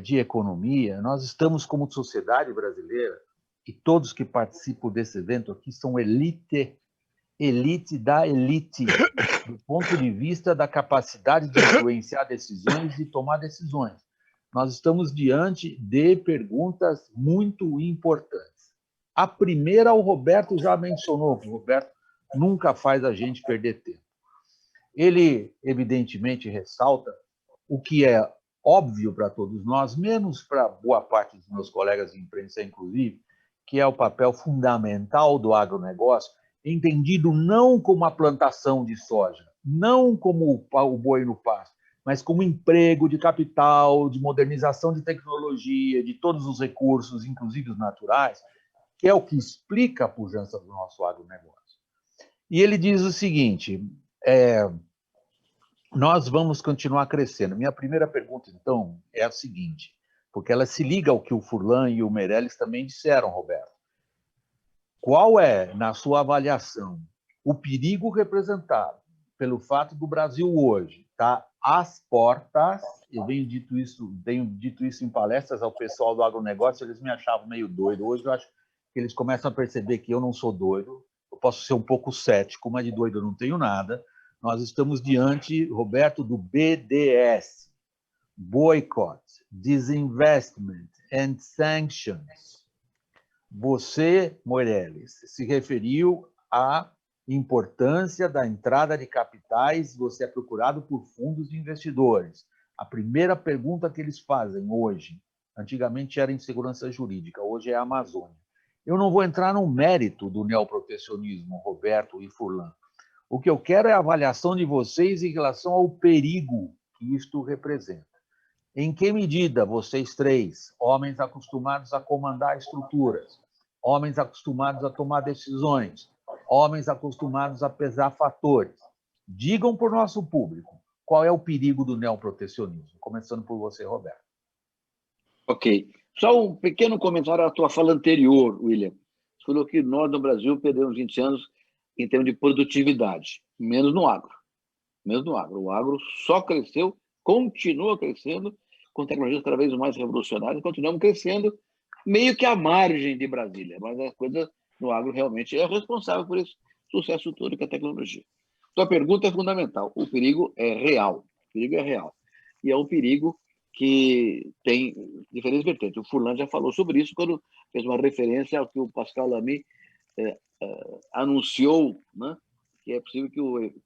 de economia, nós estamos, como sociedade brasileira, e todos que participam desse evento aqui são elite da elite, do ponto de vista da capacidade de influenciar decisões e tomar decisões. Nós estamos diante de perguntas muito importantes. A primeira, o Roberto já mencionou, o Roberto nunca faz a gente perder tempo. Ele, evidentemente, ressalta o que é óbvio para todos nós, menos para boa parte dos meus colegas de imprensa, inclusive, que é o papel fundamental do agronegócio, entendido não como a plantação de soja, não como o boi no pasto, mas como emprego de capital, de modernização de tecnologia, de todos os recursos, inclusive os naturais, que é o que explica a pujança do nosso agronegócio. E ele diz o seguinte, nós vamos continuar crescendo. Minha primeira pergunta, então, é a seguinte, porque ela se liga ao que o Furlan e o Meirelles também disseram, Roberto. Qual é, na sua avaliação, o perigo representado pelo fato do Brasil hoje estar às portas? Eu tenho dito isso em palestras ao pessoal do agronegócio, eles me achavam meio doido. Hoje eu acho que eles começam a perceber que eu não sou doido, eu posso ser um pouco cético, mas de doido eu não tenho nada. Nós estamos diante, Roberto, do BDS, Boycott, Disinvestment and Sanctions. Você, Meirelles, se referiu à importância da entrada de capitais, você é procurado por fundos de investidores. A primeira pergunta que eles fazem hoje, antigamente era insegurança jurídica, hoje é a Amazônia. Eu não vou entrar no mérito do neoprotecionismo, Roberto e Furlan. O que eu quero é a avaliação de vocês em relação ao perigo que isto representa. Em que medida vocês três, homens acostumados a comandar estruturas, homens acostumados a tomar decisões, homens acostumados a pesar fatores, digam para o nosso público qual é o perigo do neoprotecionismo, começando por você, Roberto. Ok. Só um pequeno comentário à tua fala anterior, William. Você falou que nós, no Brasil, perdemos 20 anos em termos de produtividade, menos no agro. Menos no agro. O agro só cresceu, continua crescendo, com tecnologias cada vez mais revolucionárias, continuamos crescendo meio que à margem de Brasília, mas a coisa no agro realmente é responsável por esse sucesso todo que é a tecnologia. Sua pergunta é fundamental. O perigo é real. O perigo é real. E é um perigo que tem diferentes vertentes. O Furlan já falou sobre isso quando fez uma referência ao que o Pascal Lamy anunciou, né? Que é possível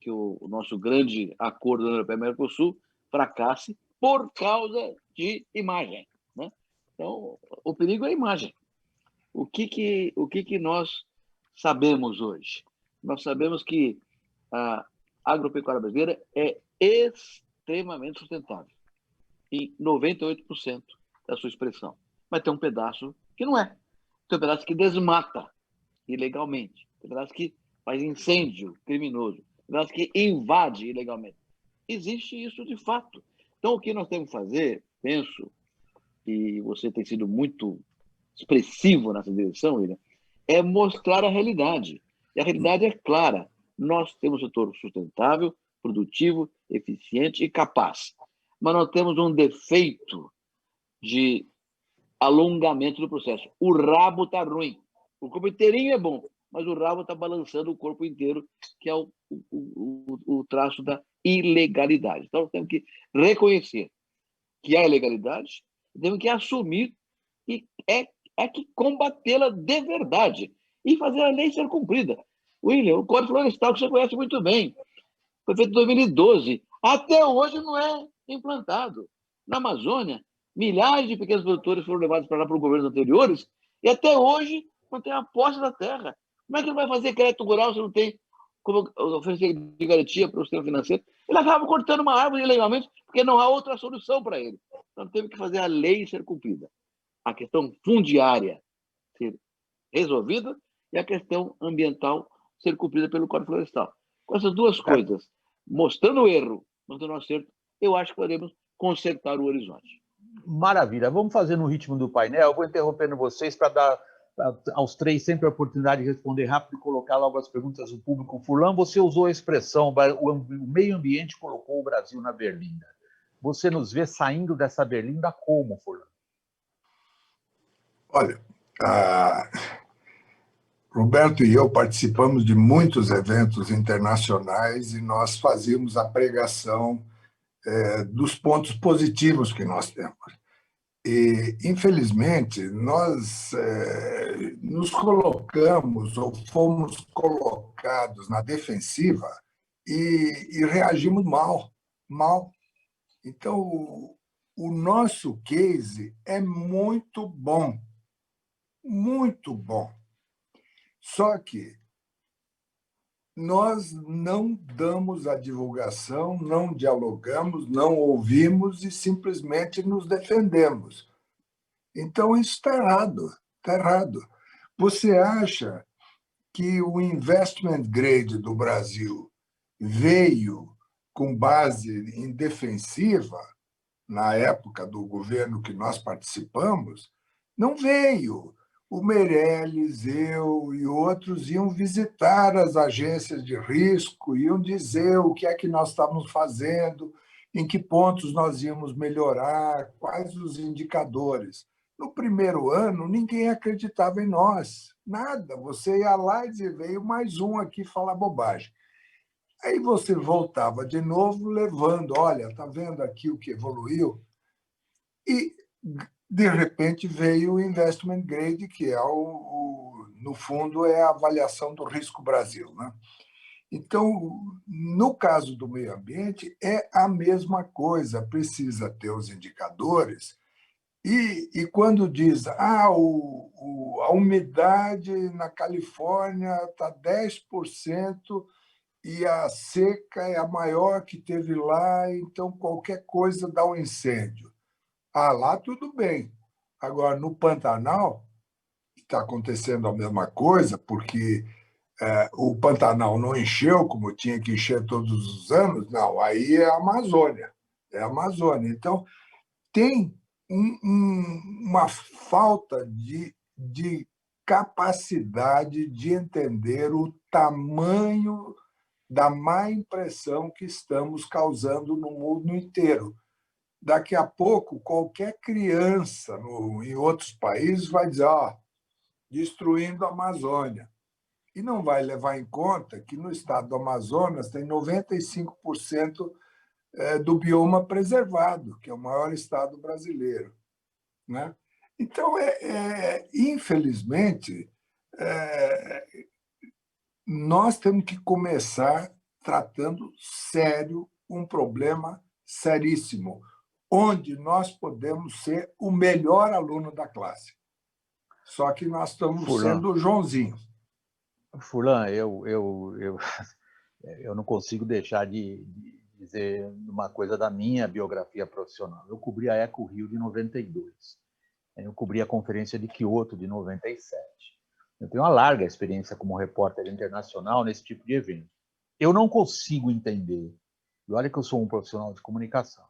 que o nosso grande acordo da União Europeia-Mercosul fracasse por causa de imagem, né? Então, o perigo é a imagem. O que nós sabemos hoje? Nós sabemos que a agropecuária brasileira é extremamente sustentável, em 98% da sua expressão. Mas tem um pedaço que não é. Tem um pedaço que desmata ilegalmente, tem um pedaço que faz incêndio criminoso, tem um pedaço que invade ilegalmente. Existe isso de fato. Então, o que nós temos que fazer, penso, e você tem sido muito expressivo nessa direção, William, é mostrar a realidade. E a realidade é clara. Nós temos um setor sustentável, produtivo, eficiente e capaz. Mas nós temos um defeito de alongamento do processo. O rabo está ruim. O corpo inteirinho é bom, mas o rabo está balançando o corpo inteiro, que é o traço da ilegalidade. Então, nós temos que reconhecer que há ilegalidade, temos que assumir e é que combatê-la de verdade e fazer a lei ser cumprida. William, o Código Florestal, que você conhece muito bem, foi feito em 2012. Até hoje não é implantado. Na Amazônia, milhares de pequenos produtores foram levados para lá por governos anteriores e até hoje não tem a posse da terra. Como é que ele vai fazer crédito rural se não tem como oferecer de garantia para o sistema financeiro? Ele acaba cortando uma árvore ilegalmente porque não há outra solução para ele. Então, temos que fazer a lei ser cumprida. A questão fundiária ser resolvida e a questão ambiental ser cumprida pelo Código Florestal. Com essas duas coisas, mostrando o erro, mostrando o acerto, eu acho que podemos consertar o horizonte. Maravilha. Vamos fazer no ritmo do painel. Eu vou interrompendo vocês para dar aos três sempre a oportunidade de responder rápido e colocar logo as perguntas do público. Furlan, você usou a expressão, o meio ambiente colocou o Brasil na berlinda. Você nos vê saindo dessa berlinda como, Furlan? Olha, Roberto e eu participamos de muitos eventos internacionais e nós fazíamos a pregação dos pontos positivos que nós temos. E, infelizmente, nós nos colocamos ou fomos colocados na defensiva e reagimos mal. Então, o nosso case é muito bom, muito bom. Só que nós não damos a divulgação, não dialogamos, não ouvimos e simplesmente nos defendemos. Então, isso está errado, está errado. Você acha que o investment grade do Brasil veio com base em defensiva, na época do governo que nós participamos? Não veio. O Meirelles, eu e outros iam visitar as agências de risco, iam dizer o que é que nós estávamos fazendo, em que pontos nós íamos melhorar, quais os indicadores. No primeiro ano, ninguém acreditava em nós, nada. Você ia lá e dizia, veio mais um aqui falar bobagem. Aí você voltava de novo levando, olha, está vendo aqui o que evoluiu? E, de repente, veio o Investment Grade, que é, no fundo, é a avaliação do risco Brasil, né? Então, no caso do meio ambiente, é a mesma coisa, precisa ter os indicadores. E quando diz a umidade na Califórnia está 10% e a seca é a maior que teve lá, então qualquer coisa dá um incêndio. Lá tudo bem. Agora, no Pantanal, está acontecendo a mesma coisa, porque o Pantanal não encheu como tinha que encher todos os anos. Não, aí é a Amazônia. É a Amazônia. Então, tem uma falta de capacidade de entender o tamanho da má impressão que estamos causando no mundo inteiro. Daqui a pouco, qualquer criança em outros países vai dizer, destruindo a Amazônia. E não vai levar em conta que no estado do Amazonas tem 95% do bioma preservado, que é o maior estado brasileiro, né? Então, infelizmente, nós temos que começar tratando sério um problema seríssimo, onde nós podemos ser o melhor aluno da classe. Só que nós estamos sendo o Joãozinho. Furlan, eu não consigo deixar de dizer uma coisa da minha biografia profissional. Eu cobri a Eco Rio de 92. Eu cobri a Conferência de Kyoto de 97. Eu tenho uma larga experiência como repórter internacional nesse tipo de evento. Eu não consigo entender, e olha que eu sou um profissional de comunicação,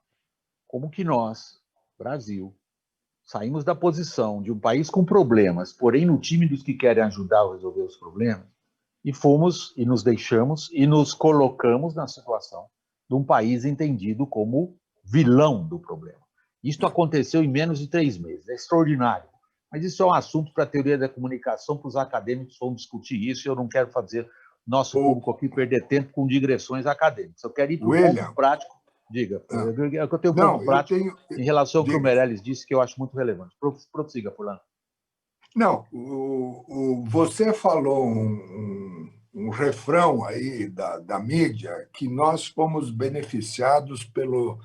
como que nós, Brasil, saímos da posição de um país com problemas, porém no time dos que querem ajudar a resolver os problemas, e fomos, e nos deixamos, e nos colocamos na situação de um país entendido como vilão do problema. Isto aconteceu em menos de 3 meses, é extraordinário. Mas isso é um assunto para a teoria da comunicação, para os acadêmicos vão discutir isso, e eu não quero fazer nosso público aqui perder tempo com digressões acadêmicas. Eu quero ir para o ponto prático. Diga, eu tenho um ponto prático em relação ao que o Meirelles disse, que eu acho muito relevante. Prossiga, Furlan. Não, você falou um refrão aí da mídia que nós fomos beneficiados pelo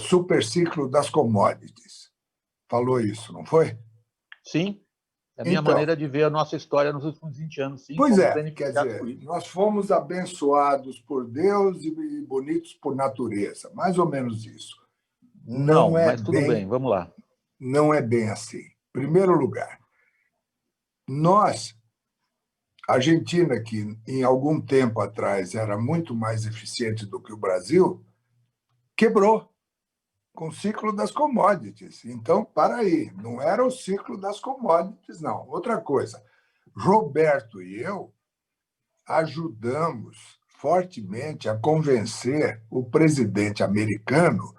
superciclo das commodities. Falou isso, não foi? Sim, é a minha maneira de ver a nossa história nos últimos 20 anos. Sim, pois é, quer dizer, nós fomos abençoados por Deus e bonitos por natureza, mais ou menos isso. Não, mas tudo bem, vamos lá. Não é bem assim. Em primeiro lugar, a Argentina, que em algum tempo atrás era muito mais eficiente do que o Brasil, quebrou com o ciclo das commodities. Então, para aí, não era o ciclo das commodities, não. Outra coisa, Roberto e eu ajudamos fortemente a convencer o presidente americano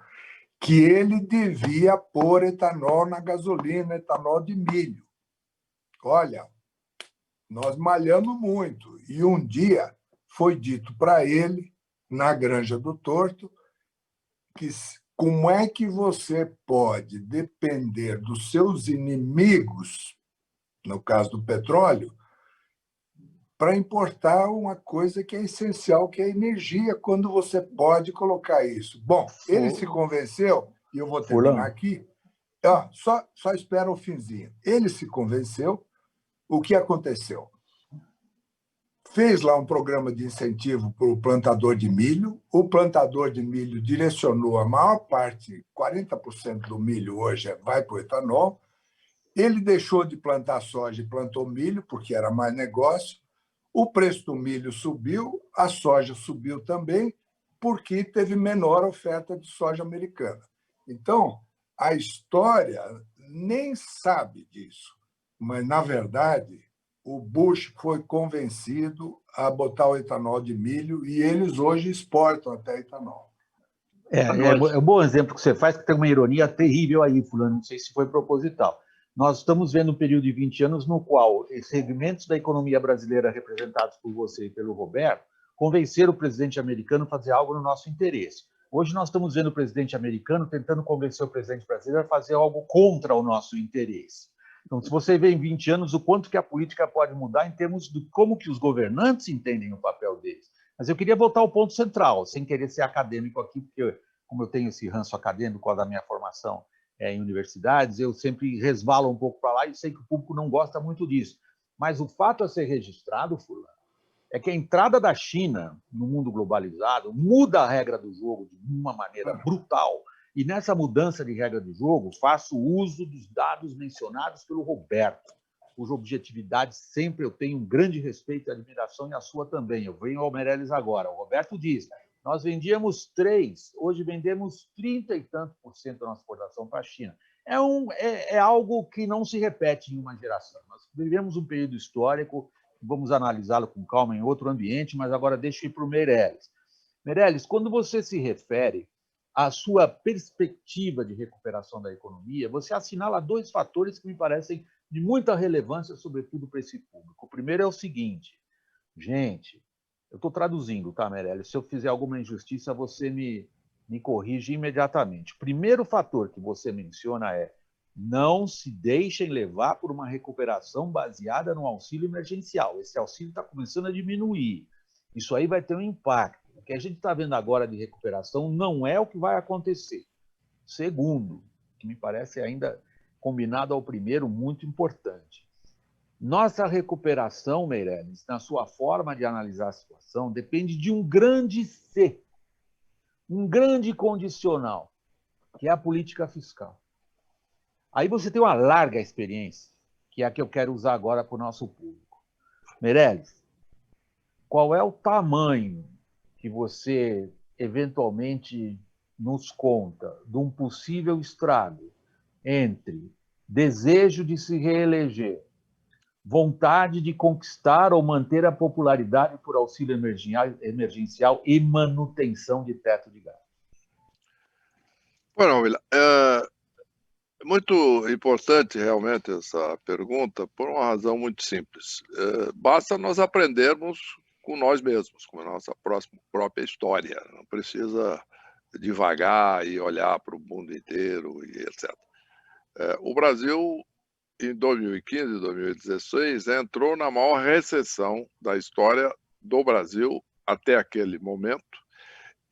que ele devia pôr etanol na gasolina, etanol de milho. Olha, nós malhamos muito. E um dia foi dito para ele, na Granja do Torto, que como é que você pode depender dos seus inimigos, no caso do petróleo, para importar uma coisa que é essencial, que é a energia, quando você pode colocar isso. Bom, ele se convenceu e eu vou terminar Furlan. aqui. Só espera o finzinho. Ele se convenceu. O que aconteceu? Fez lá um programa de incentivo para o plantador de milho. O plantador de milho direcionou a maior parte, 40% do milho hoje vai para o etanol. Ele deixou de plantar soja e plantou milho, porque era mais negócio. O preço do milho subiu, a soja subiu também, porque teve menor oferta de soja americana. Então, a história nem sabe disso, mas, na verdade, o Bush foi convencido a botar o etanol de milho e eles hoje exportam até etanol. É um bom exemplo que você faz, que tem uma ironia terrível aí, Fulano, não sei se foi proposital. Nós estamos vendo um período de 20 anos no qual segmentos da economia brasileira representados por você e pelo Roberto convenceram o presidente americano a fazer algo no nosso interesse. Hoje nós estamos vendo o presidente americano tentando convencer o presidente brasileiro a fazer algo contra o nosso interesse. Então, se você vê em 20 anos o quanto que a política pode mudar em termos de como que os governantes entendem o papel deles. Mas eu queria voltar ao ponto central, sem querer ser acadêmico aqui, porque como eu tenho esse ranço acadêmico por causa da minha formação em universidades, eu sempre resvalo um pouco para lá e sei que o público não gosta muito disso. Mas o fato a ser registrado, Fulano, é que a entrada da China no mundo globalizado muda a regra do jogo de uma maneira brutal. E nessa mudança de regra do jogo, faço uso dos dados mencionados pelo Roberto, cuja objetividade sempre eu tenho um grande respeito e admiração, e a sua também. Eu venho ao Meirelles agora. O Roberto diz: nós vendíamos 3, hoje vendemos 30 e tanto % da nossa exportação para a China. É algo que não se repete em uma geração. Nós vivemos um período histórico, vamos analisá-lo com calma em outro ambiente, mas agora deixa eu ir para o Meirelles. Meirelles, quando você se refere à sua perspectiva de recuperação da economia, você assinala 2 fatores que me parecem de muita relevância, sobretudo para esse público. O primeiro é o seguinte, gente, eu estou traduzindo, tá, Meirelles? Se eu fizer alguma injustiça, você me corrige imediatamente. O primeiro fator que você menciona é: não se deixem levar por uma recuperação baseada no auxílio emergencial. Esse auxílio está começando a diminuir. Isso aí vai ter um impacto. O que a gente está vendo agora de recuperação não é o que vai acontecer. Segundo, que me parece ainda combinado ao primeiro, muito importante. Nossa recuperação, Meirelles, na sua forma de analisar a situação, depende de um grande C, um grande condicional, que é a política fiscal. Aí você tem uma larga experiência, que é a que eu quero usar agora para o nosso público. Meirelles, qual é o tamanho que você eventualmente nos conta de um possível estrago entre desejo de se reeleger, vontade de conquistar ou manter a popularidade por auxílio emergencial e manutenção de teto de gastos? Bueno, William, é muito importante realmente essa pergunta por uma razão muito simples. Basta nós aprendermos com nós mesmos, com a nossa própria história. Não precisa devagar e olhar para o mundo inteiro e etc. O Brasil, em 2015 e 2016, entrou na maior recessão da história do Brasil até aquele momento,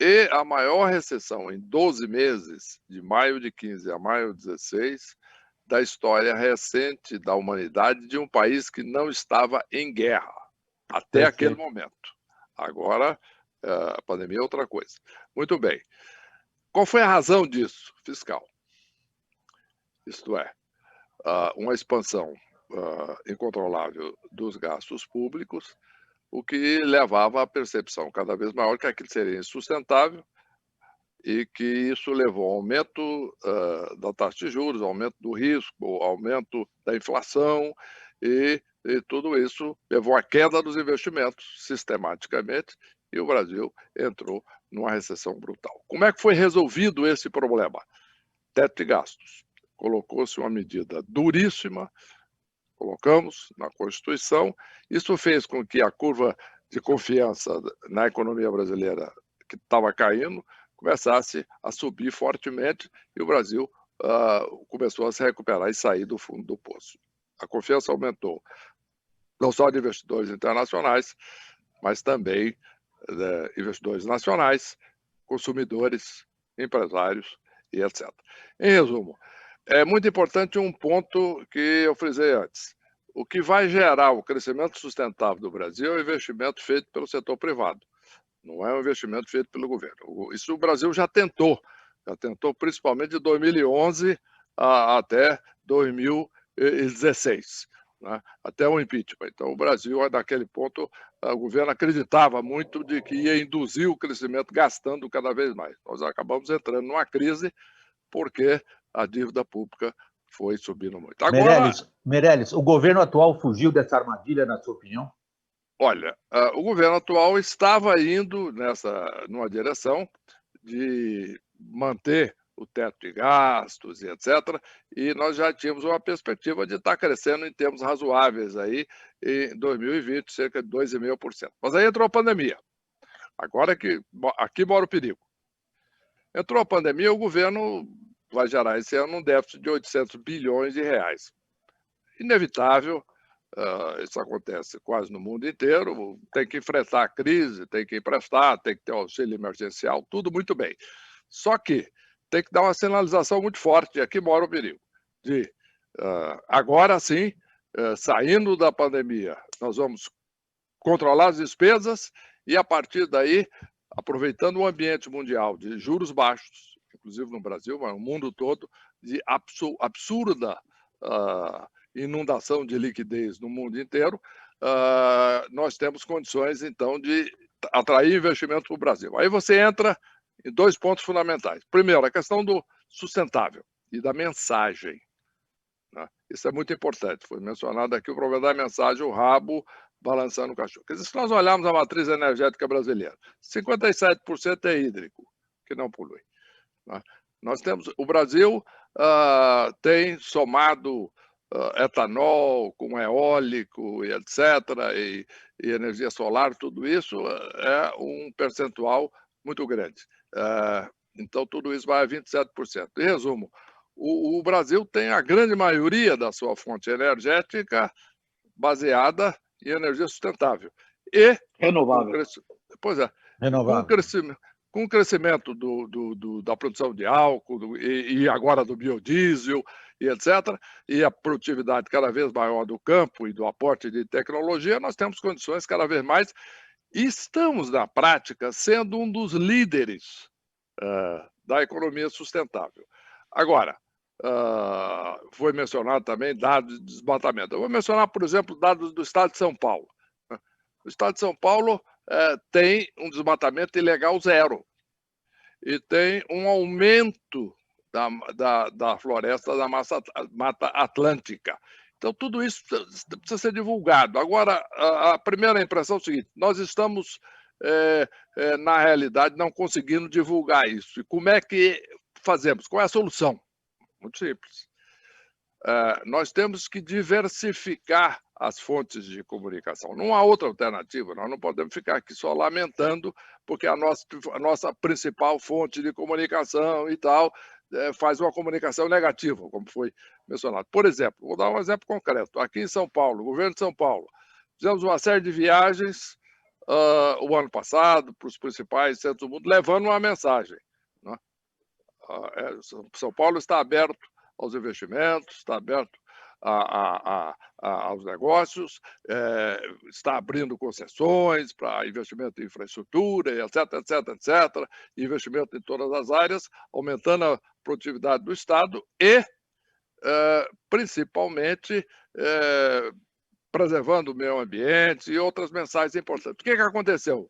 e a maior recessão em 12 meses, de maio de 15 a maio de 16, da história recente da humanidade, de um país que não estava em guerra até aquele momento. Agora, a pandemia é outra coisa. Muito bem. Qual foi a razão disso? Fiscal. Isto é, uma expansão incontrolável dos gastos públicos, o que levava à percepção cada vez maior que aquilo seria insustentável e que isso levou ao aumento da taxa de juros, aumento do risco, aumento da inflação e tudo isso levou à queda dos investimentos sistematicamente e o Brasil entrou numa recessão brutal. Como é que foi resolvido esse problema? Teto de gastos. Colocou-se uma medida duríssima, colocamos na Constituição. Isso fez com que a curva de confiança na economia brasileira, que estava caindo, começasse a subir fortemente e o Brasil começou a se recuperar e sair do fundo do poço. A confiança aumentou, não só de investidores internacionais, mas também investidores nacionais, consumidores, empresários e etc. Em resumo, é muito importante um ponto que eu frisei antes. O que vai gerar o crescimento sustentável do Brasil é o investimento feito pelo setor privado. Não é um investimento feito pelo governo. Isso o Brasil já tentou principalmente de 2011 até 2016, né? Até o impeachment. Então, o Brasil, naquele ponto, o governo acreditava muito de que ia induzir o crescimento gastando cada vez mais. Nós acabamos entrando numa crise porque a dívida pública foi subindo muito. Agora, Meirelles, o governo atual fugiu dessa armadilha, na sua opinião? olha, o governo atual estava indo numa direção de manter o teto de gastos e etc. E nós já tínhamos uma perspectiva de estar crescendo em termos razoáveis aí em 2020, cerca de 2,5%. Mas aí entrou a pandemia. Agora que aqui mora o perigo. Entrou a pandemia, o governo vai gerar esse ano um déficit de 800 bilhões de reais. Inevitável. Isso acontece quase no mundo inteiro, tem que enfrentar a crise, tem que emprestar, tem que ter auxílio emergencial, tudo muito bem. Só que tem que dar uma sinalização muito forte, e aqui mora o perigo, de agora sim, saindo da pandemia, nós vamos controlar as despesas e, a partir daí, aproveitando o ambiente mundial de juros baixos, inclusive no Brasil, mas no mundo todo, de absurda inundação de liquidez no mundo inteiro, nós temos condições, então, de atrair investimento para o Brasil. Aí você entra em 2 pontos fundamentais. Primeiro, a questão do sustentável e da mensagem, né? Isso é muito importante. Foi mencionado aqui o problema da mensagem, o rabo balançando o cachorro. Quer dizer, se nós olharmos a matriz energética brasileira, 57% é hídrico, que não polui, né? Nós temos, o Brasil tem somado etanol com eólico e etc., e energia solar, tudo isso é um percentual muito grande. Então, tudo isso vai a 27%. Em resumo, o Brasil tem a grande maioria da sua fonte energética baseada em energia sustentável. E renovável. Pois é. Renovável. Com o crescimento da produção de álcool e agora do biodiesel e etc., e a produtividade cada vez maior do campo e do aporte de tecnologia, nós temos condições cada vez mais e estamos, na prática, sendo um dos líderes da economia sustentável. Agora, foi mencionado também dados de desmatamento. Eu vou mencionar, por exemplo, dados do Estado de São Paulo. O Estado de São Paulo tem um desmatamento ilegal zero e tem um aumento da floresta da Mata Atlântica. Então, tudo isso precisa ser divulgado. Agora, a primeira impressão é o seguinte: nós estamos, na realidade, não conseguindo divulgar isso. E como é que fazemos? Qual é a solução? Muito simples. Nós temos que diversificar as fontes de comunicação. Não há outra alternativa. Nós não podemos ficar aqui só lamentando porque a nossa principal fonte de comunicação e tal faz uma comunicação negativa, como foi mencionado. Por exemplo, vou dar um exemplo concreto. Aqui em São Paulo, o governo de São Paulo, fizemos uma série de viagens o ano passado para os principais centros do mundo, levando uma mensagem, né? São Paulo está aberto aos investimentos, está aberto aos negócios, está abrindo concessões para investimento em infraestrutura, etc., etc., etc., investimento em todas as áreas, aumentando a produtividade do Estado e, principalmente, preservando o meio ambiente e outras mensagens importantes. O que aconteceu?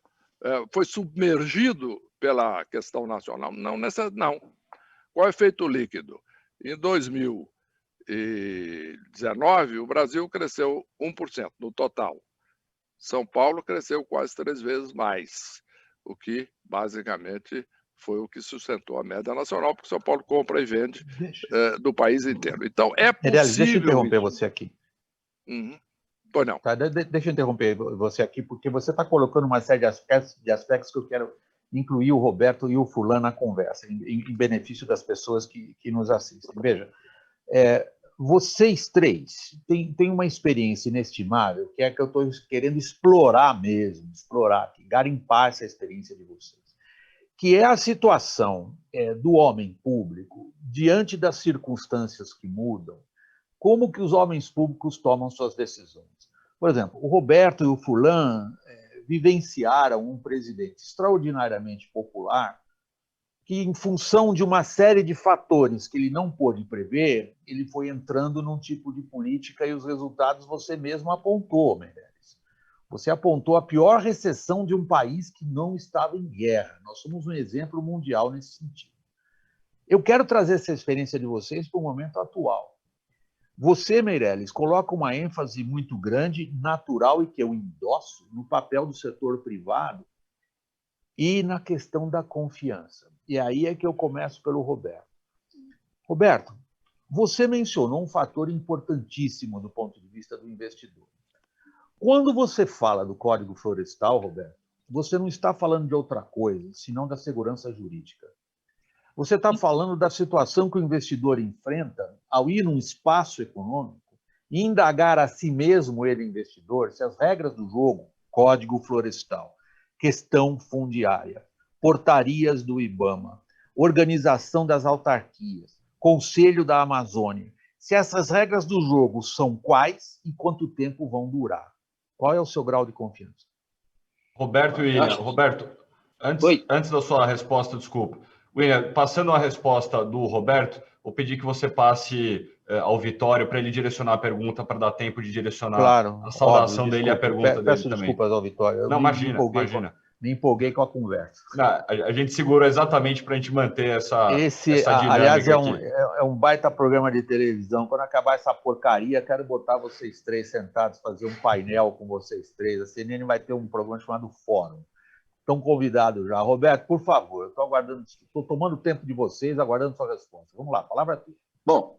Foi submergido pela questão nacional? Não. Qual é o efeito líquido? Em 2019, o Brasil cresceu 1% no total. São Paulo cresceu quase 3 vezes mais, o que basicamente foi o que sustentou a média nacional, porque São Paulo compra e vende do país inteiro. Então, é possível... Meirelles, deixa eu interromper você aqui. Pois não. Tá, deixa eu interromper você aqui, porque você está colocando uma série de aspectos que eu quero incluir o Roberto e o Furlan na conversa, em benefício das pessoas que nos assistem. Veja, vocês três têm uma experiência inestimável, que é que eu estou querendo explorar mesmo, garimpar essa experiência de vocês, que é a situação do homem público, diante das circunstâncias que mudam, como que os homens públicos tomam suas decisões. Por exemplo, o Roberto e o Furlan vivenciaram um presidente extraordinariamente popular que, em função de uma série de fatores que ele não pôde prever, ele foi entrando num tipo de política e os resultados você mesmo apontou, Meirelles. Você apontou a pior recessão de um país que não estava em guerra. Nós somos um exemplo mundial nesse sentido. Eu quero trazer essa experiência de vocês para o momento atual. Você, Meirelles, coloca uma ênfase muito grande, natural e que eu endosso, no papel do setor privado e na questão da confiança. E aí é que eu começo pelo Roberto. Roberto, você mencionou um fator importantíssimo do ponto de vista do investidor. Quando você fala do Código Florestal, Roberto, você não está falando de outra coisa, senão da segurança jurídica. Você está falando da situação que o investidor enfrenta ao ir num espaço econômico e indagar a si mesmo, ele investidor, se as regras do jogo, Código Florestal, questão fundiária, portarias do IBAMA, organização das autarquias, Conselho da Amazônia, se essas regras do jogo são quais e quanto tempo vão durar. Qual é o seu grau de confiança? Roberto e William. Roberto, antes da sua resposta, desculpa. William, passando a resposta do Roberto, vou pedir que você passe ao Vitório para ele direcionar a pergunta, para dar tempo de direcionar a saudação óbvio, dele e a pergunta dele peço também. Desculpas ao Vitório. Não, imagina. Me empolguei com a conversa. Não, a gente segura exatamente para a gente manter essa dinâmica. Aliás, é um baita programa de televisão. Quando acabar essa porcaria, quero botar vocês três sentados, fazer um painel com vocês três. A CNN vai ter um programa chamado Fórum. Estão convidados já. Roberto, por favor, eu estou aguardando, estou tomando tempo de vocês, aguardando sua resposta. Vamos lá, a palavra é tua. Bom,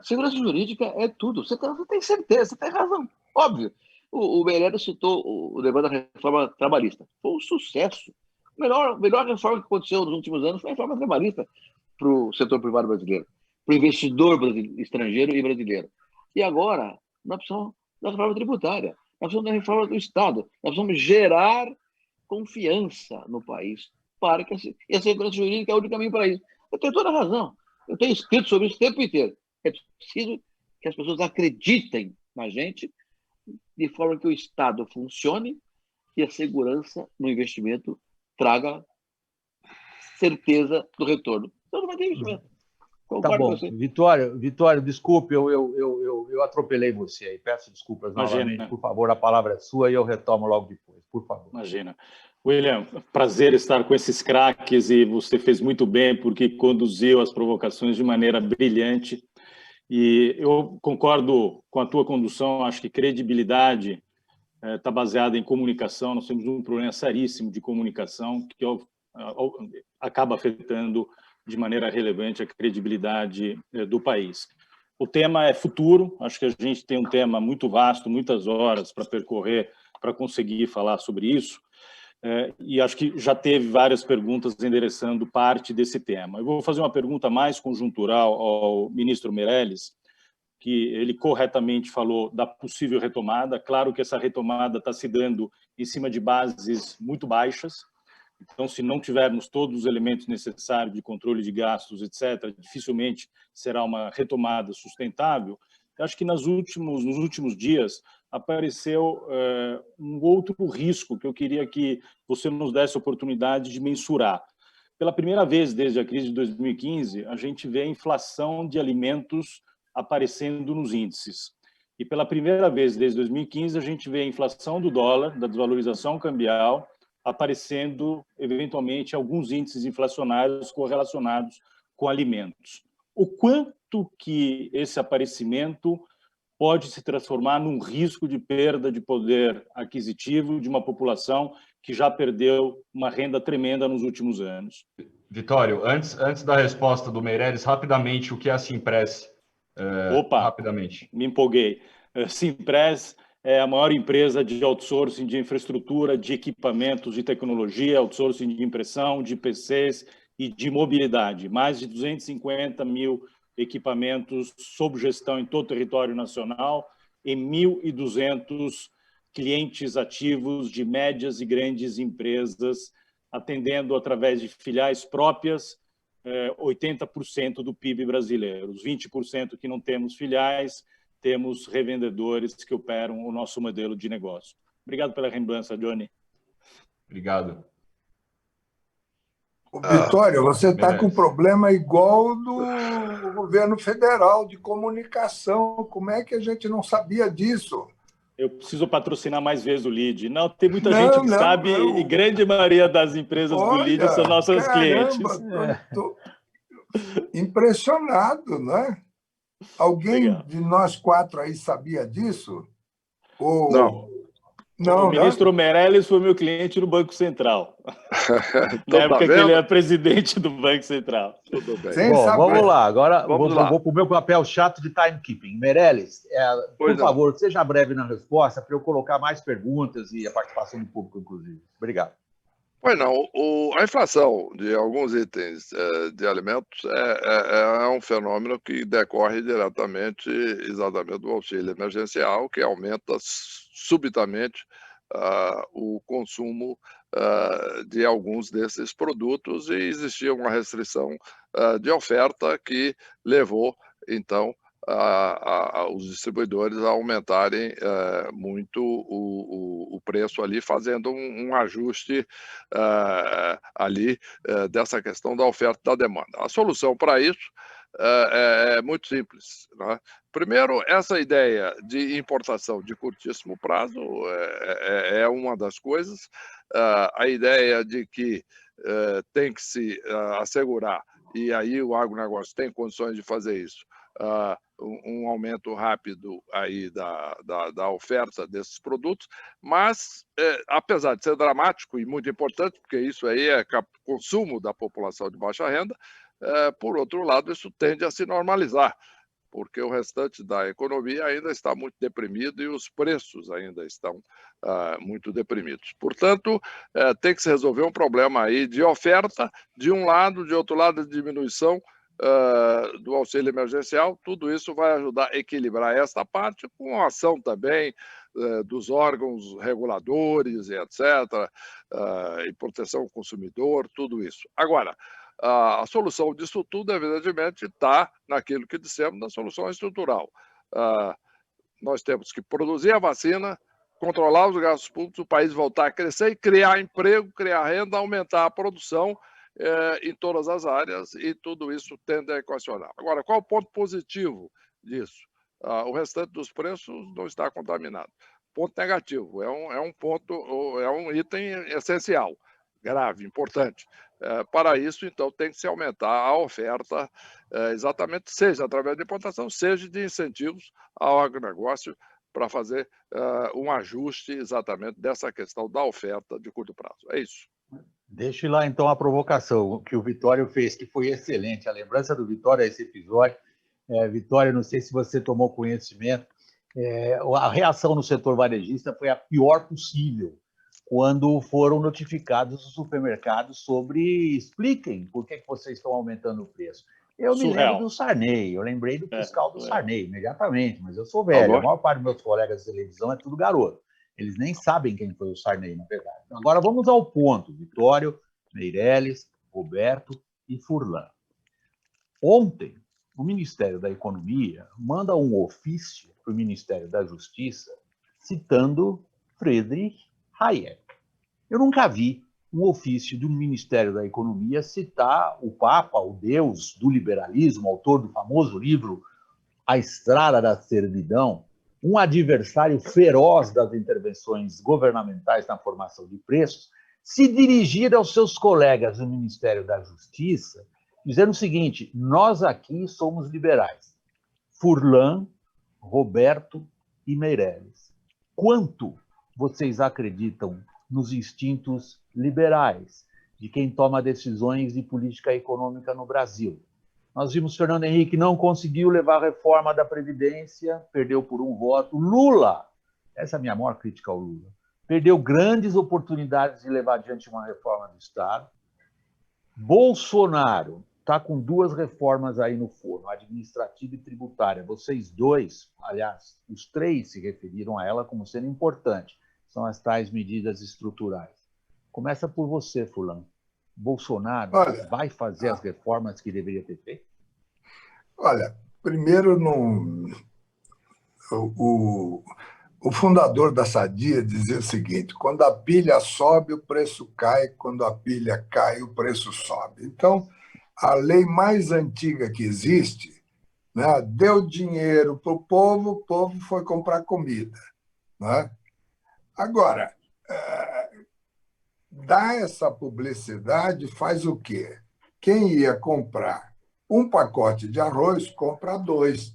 segurança jurídica é tudo. Você tem certeza, você tem razão. Óbvio. O Meirelles citou o debate da reforma trabalhista. Foi um sucesso. A melhor reforma que aconteceu nos últimos anos foi a reforma trabalhista para o setor privado brasileiro, para o investidor estrangeiro e brasileiro. E agora, nós precisamos da reforma tributária, nós precisamos da reforma do Estado, nós precisamos gerar confiança no país para que a segurança jurídica é o único caminho para isso. Eu tenho toda a razão. Eu tenho escrito sobre isso o tempo inteiro. É preciso que as pessoas acreditem na gente de forma que o Estado funcione e a segurança no investimento traga certeza do retorno. Então não vai ter investimento. Tá bom. Vitório, desculpe, eu atropelei você aí. Peço desculpas novamente. Por favor, a palavra é sua e eu retomo logo depois. Por favor. Imagina. William, prazer estar com esses craques e você fez muito bem porque conduziu as provocações de maneira brilhante. E eu concordo com a tua condução, acho que credibilidade está baseada em comunicação. Nós temos um problema seríssimo de comunicação que acaba afetando de maneira relevante a credibilidade do país. O tema é futuro, acho que a gente tem um tema muito vasto, muitas horas para percorrer, para conseguir falar sobre isso, e acho que já teve várias perguntas endereçando parte desse tema. Eu vou fazer uma pergunta mais conjuntural ao ministro Meirelles, que ele corretamente falou da possível retomada. Claro que essa retomada está se dando em cima de bases muito baixas, então, se não tivermos todos os elementos necessários de controle de gastos, etc., dificilmente será uma retomada sustentável. Eu acho que nos últimos dias apareceu um outro risco que eu queria que você nos desse a oportunidade de mensurar. Pela primeira vez desde a crise de 2015, a gente vê a inflação de alimentos aparecendo nos índices. E pela primeira vez desde 2015, a gente vê a inflação do dólar, da desvalorização cambial, aparecendo, eventualmente, alguns índices inflacionários correlacionados com alimentos. O quanto que esse aparecimento pode se transformar num risco de perda de poder aquisitivo de uma população que já perdeu uma renda tremenda nos últimos anos? Vitório, antes da resposta do Meirelles, rapidamente, o que é a Simpress? Opa, rapidamente. Me empolguei. Simpress é a maior empresa de outsourcing de infraestrutura, de equipamentos de tecnologia, outsourcing de impressão, de PCs e de mobilidade. Mais de 250 mil equipamentos sob gestão em todo o território nacional e 1.200 clientes ativos de médias e grandes empresas, atendendo através de filiais próprias 80% do PIB brasileiro. Os 20% que não temos filiais, temos revendedores que operam o nosso modelo de negócio. Obrigado pela lembrança, Johnny. Obrigado. Vitória, você está com um Meirelles. problema igual do governo federal de comunicação. Como é que a gente não sabia disso? Eu preciso patrocinar mais vezes o LEAD. Não, tem muita Não, gente que não, sabe, não. e grande maioria das empresas do LEAD são Olha, nossas clientes. caramba, estou impressionado, né? Alguém Obrigado. de nós quatro aí sabia disso? Não. Não, O ministro Meirelles foi meu cliente no Banco Central, Então, na época tá que ele vendo? é presidente do Banco Central. Tudo bem. Sem Bom, saber. vamos lá. Agora Vamos lá. vou para o meu papel chato de timekeeping. Meirelles, Pois por não. favor, seja breve na resposta para eu colocar mais perguntas e a participação do público, inclusive. Obrigado. Pois não, a inflação de alguns itens de alimentos é um fenômeno que decorre diretamente exatamente do auxílio emergencial, que aumenta subitamente o consumo de alguns desses produtos, e existia uma restrição de oferta que levou, então, os distribuidores a aumentarem muito o preço ali, fazendo um ajuste ali dessa questão da oferta e da demanda. A solução para isso é muito simples, né? Primeiro, essa ideia de importação de curtíssimo prazo é uma das coisas. A ideia de que tem que se assegurar, e aí o agronegócio tem condições de fazer isso, um aumento rápido aí da oferta desses produtos, mas, apesar de ser dramático e muito importante, porque isso aí é consumo da população de baixa renda, por outro lado, isso tende a se normalizar, porque o restante da economia ainda está muito deprimido e os preços ainda estão muito deprimidos. Portanto, tem que se resolver um problema aí de oferta, de um lado, de outro lado, de diminuição do auxílio emergencial. Tudo isso vai ajudar a equilibrar esta parte, com a ação também dos órgãos reguladores, e etc., e proteção ao consumidor, tudo isso. Agora, a solução disso tudo, evidentemente, está naquilo que dissemos, na solução estrutural. Nós temos que produzir a vacina, controlar os gastos públicos, o país voltar a crescer e criar emprego, criar renda, aumentar a produção em todas as áreas, e tudo isso tende a equacionar. Agora, qual o ponto positivo disso? O restante dos preços não está contaminado. Ponto negativo, é um item essencial, grave, importante. Para isso, então, tem que se aumentar a oferta, exatamente, seja através de importação, seja de incentivos ao agronegócio, para fazer um ajuste exatamente dessa questão da oferta de curto prazo. É isso. Deixe lá, então, a provocação que o Vitório fez, que foi excelente. A lembrança do Vitório a esse episódio. Vitório, não sei se você tomou conhecimento, a reação no setor varejista foi a pior possível quando foram notificados os supermercados sobre expliquem por que vocês estão aumentando o preço. Eu me lembro do Sarney, eu lembrei do fiscal do Sarney imediatamente, mas eu sou velho, a maior parte dos meus colegas de televisão é tudo garoto. Eles nem sabem quem foi o Sarney, na verdade. Agora vamos ao ponto. Vitório, Meirelles, Roberto e Furlan. Ontem, o Ministério da Economia manda um ofício para o Ministério da Justiça citando Friedrich Hayek. Eu nunca vi um ofício do Ministério da Economia citar o Papa, o Deus do liberalismo, autor do famoso livro A Estrada da Servidão, um adversário feroz das intervenções governamentais na formação de preços, se dirigir aos seus colegas do Ministério da Justiça, dizendo o seguinte: nós aqui somos liberais. Furlan, Roberto e Meirelles. Quanto vocês acreditam nos instintos liberais de quem toma decisões de política econômica no Brasil? Nós vimos Fernando Henrique não conseguiu levar a reforma da Previdência, perdeu por um voto. Lula, essa é a minha maior crítica ao Lula, perdeu grandes oportunidades de levar adiante uma reforma do Estado. Bolsonaro está com 2 reformas aí no forno, administrativa e tributária. Vocês dois, aliás, os 3 se referiram a ela como sendo importante. São as tais medidas estruturais. Começa por você, Fulano. Bolsonaro Olha, vai fazer as reformas que deveria ter feito? olha, primeiro, não, o, o fundador da Sadia dizia o seguinte: quando a pilha sobe, o preço cai, quando a pilha cai, o preço sobe. Então, a lei mais antiga que existe, né, deu dinheiro para o povo foi comprar comida. Né? Agora, dar essa publicidade faz o quê? Quem ia comprar um pacote de arroz, compra dois.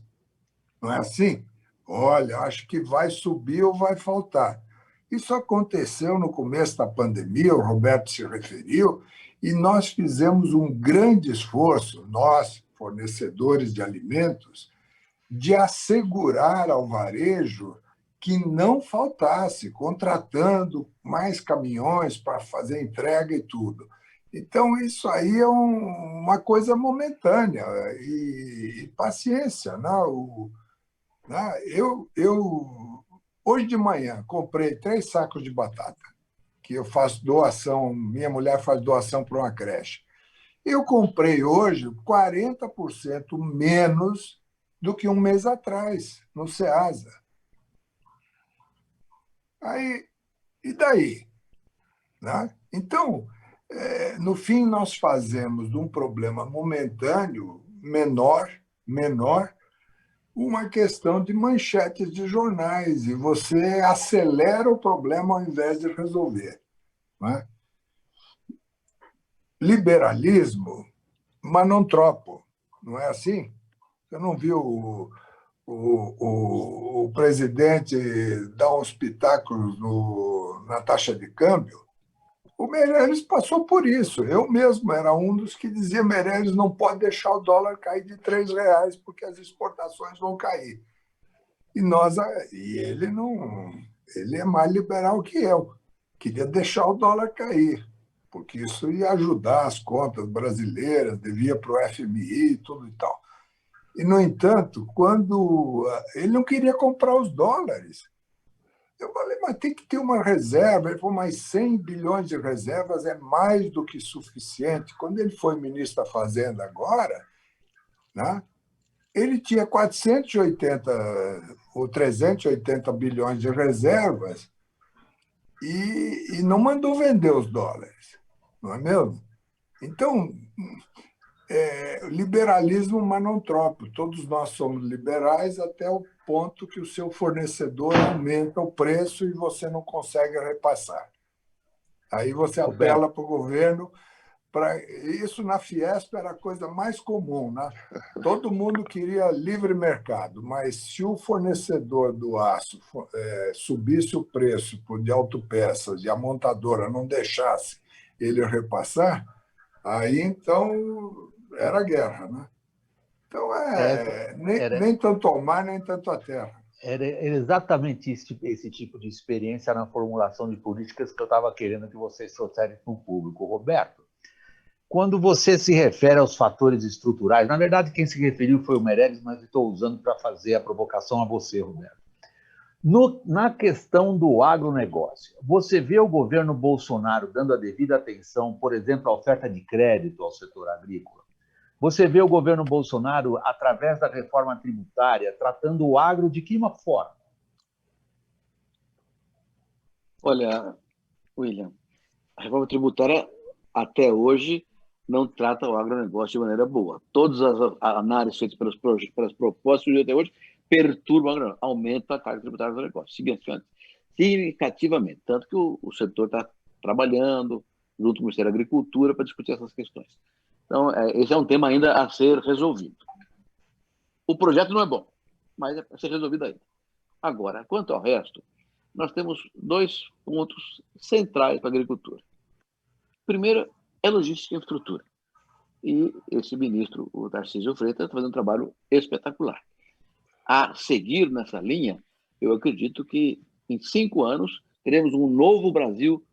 Não é assim? Olha, acho que vai subir ou vai faltar. Isso aconteceu no começo da pandemia, o Roberto se referiu, e nós fizemos um grande esforço, nós, fornecedores de alimentos, de assegurar ao varejo que não faltasse, contratando mais caminhões para fazer entrega e tudo. Então, isso aí é uma coisa momentânea e paciência. Né? Hoje de manhã, comprei 3 sacos de batata, que eu faço doação, minha mulher faz doação para uma creche. Eu comprei hoje 40% menos do que um mês atrás, no Ceasa. Aí, e daí? Né? Então, no fim, nós fazemos de um problema momentâneo, menor, uma questão de manchetes de jornais, e você acelera o problema ao invés de resolver. Né? Liberalismo, mas não tropo, não é assim? Você não viu o presidente dar uns pitacos na taxa de câmbio? O Meirelles passou por isso. Eu mesmo era um dos que dizia: Meirelles não pode deixar o dólar cair de R$ 3, porque as exportações vão cair. E ele não, ele é mais liberal que eu. Queria deixar o dólar cair, porque isso ia ajudar as contas brasileiras, devia para o FMI e tudo e tal. E, no entanto, quando ele não queria comprar os dólares, eu falei: mas tem que ter uma reserva. Ele falou: mas 100 bilhões de reservas é mais do que suficiente. Quando ele foi ministro da Fazenda agora, né, ele tinha 480 ou 380 bilhões de reservas e não mandou vender os dólares, não é mesmo? Então, liberalismo, mas não troco. Todos nós somos liberais até o ponto que o seu fornecedor aumenta o preço e você não consegue repassar. Aí você apela para o governo. Isso na Fiesp era a coisa mais comum. Né? Todo mundo queria livre mercado, mas se o fornecedor do aço subisse o preço de autopeças e a montadora não deixasse ele repassar, aí então era guerra. Né? Então, nem tanto ao mar, nem tanto à terra. Era exatamente esse tipo de experiência na formulação de políticas que eu estava querendo que vocês trouxessem para o público. Roberto, quando você se refere aos fatores estruturais, na verdade quem se referiu foi o Meirelles, mas estou usando para fazer a provocação a você, Roberto. Na questão do agronegócio, você vê o governo Bolsonaro dando a devida atenção, por exemplo, à oferta de crédito ao setor agrícola? Você vê o governo Bolsonaro, através da reforma tributária, tratando o agro de que forma? Olha, William, a reforma tributária, até hoje, não trata o agronegócio de maneira boa. Todas as análises feitas pelas propostas de até hoje perturbam o agronegócio, aumenta a carga tributária do negócio, significativamente. Tanto que o setor está trabalhando junto com o Ministério da Agricultura para discutir essas questões. Então, esse é um tema ainda a ser resolvido. O projeto não é bom, mas é a ser resolvido ainda. Agora, quanto ao resto, nós temos 2 pontos centrais para a agricultura. Primeiro é logística e infraestrutura. E esse ministro, o Tarcísio Freitas, está fazendo um trabalho espetacular. A seguir nessa linha, eu acredito que em 5 anos teremos um novo Brasil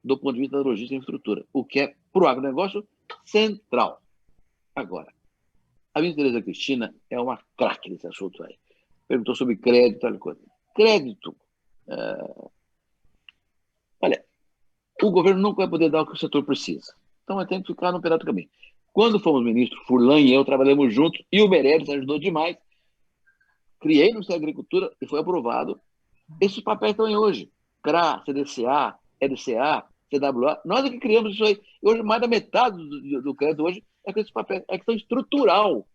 do ponto de vista da logística e infraestrutura, o que é, para o agronegócio, central. Agora, a ministra Tereza Cristina é uma craque nesse assunto aí. Perguntou sobre crédito, tal coisa. Crédito. Olha, o governo nunca vai poder dar o que o setor precisa. Então, tem que ficar no pedaço do caminho. Quando fomos ministros, Furlan e eu trabalhamos juntos, e o Meirelles ajudou demais. Criei no Ministério da Agricultura e foi aprovado. Esses papéis estão aí hoje. CRA, CDCA, EDCA, CWA. Nós é que criamos isso aí. E hoje, mais da metade do crédito hoje é com esses papéis. É questão estrutural.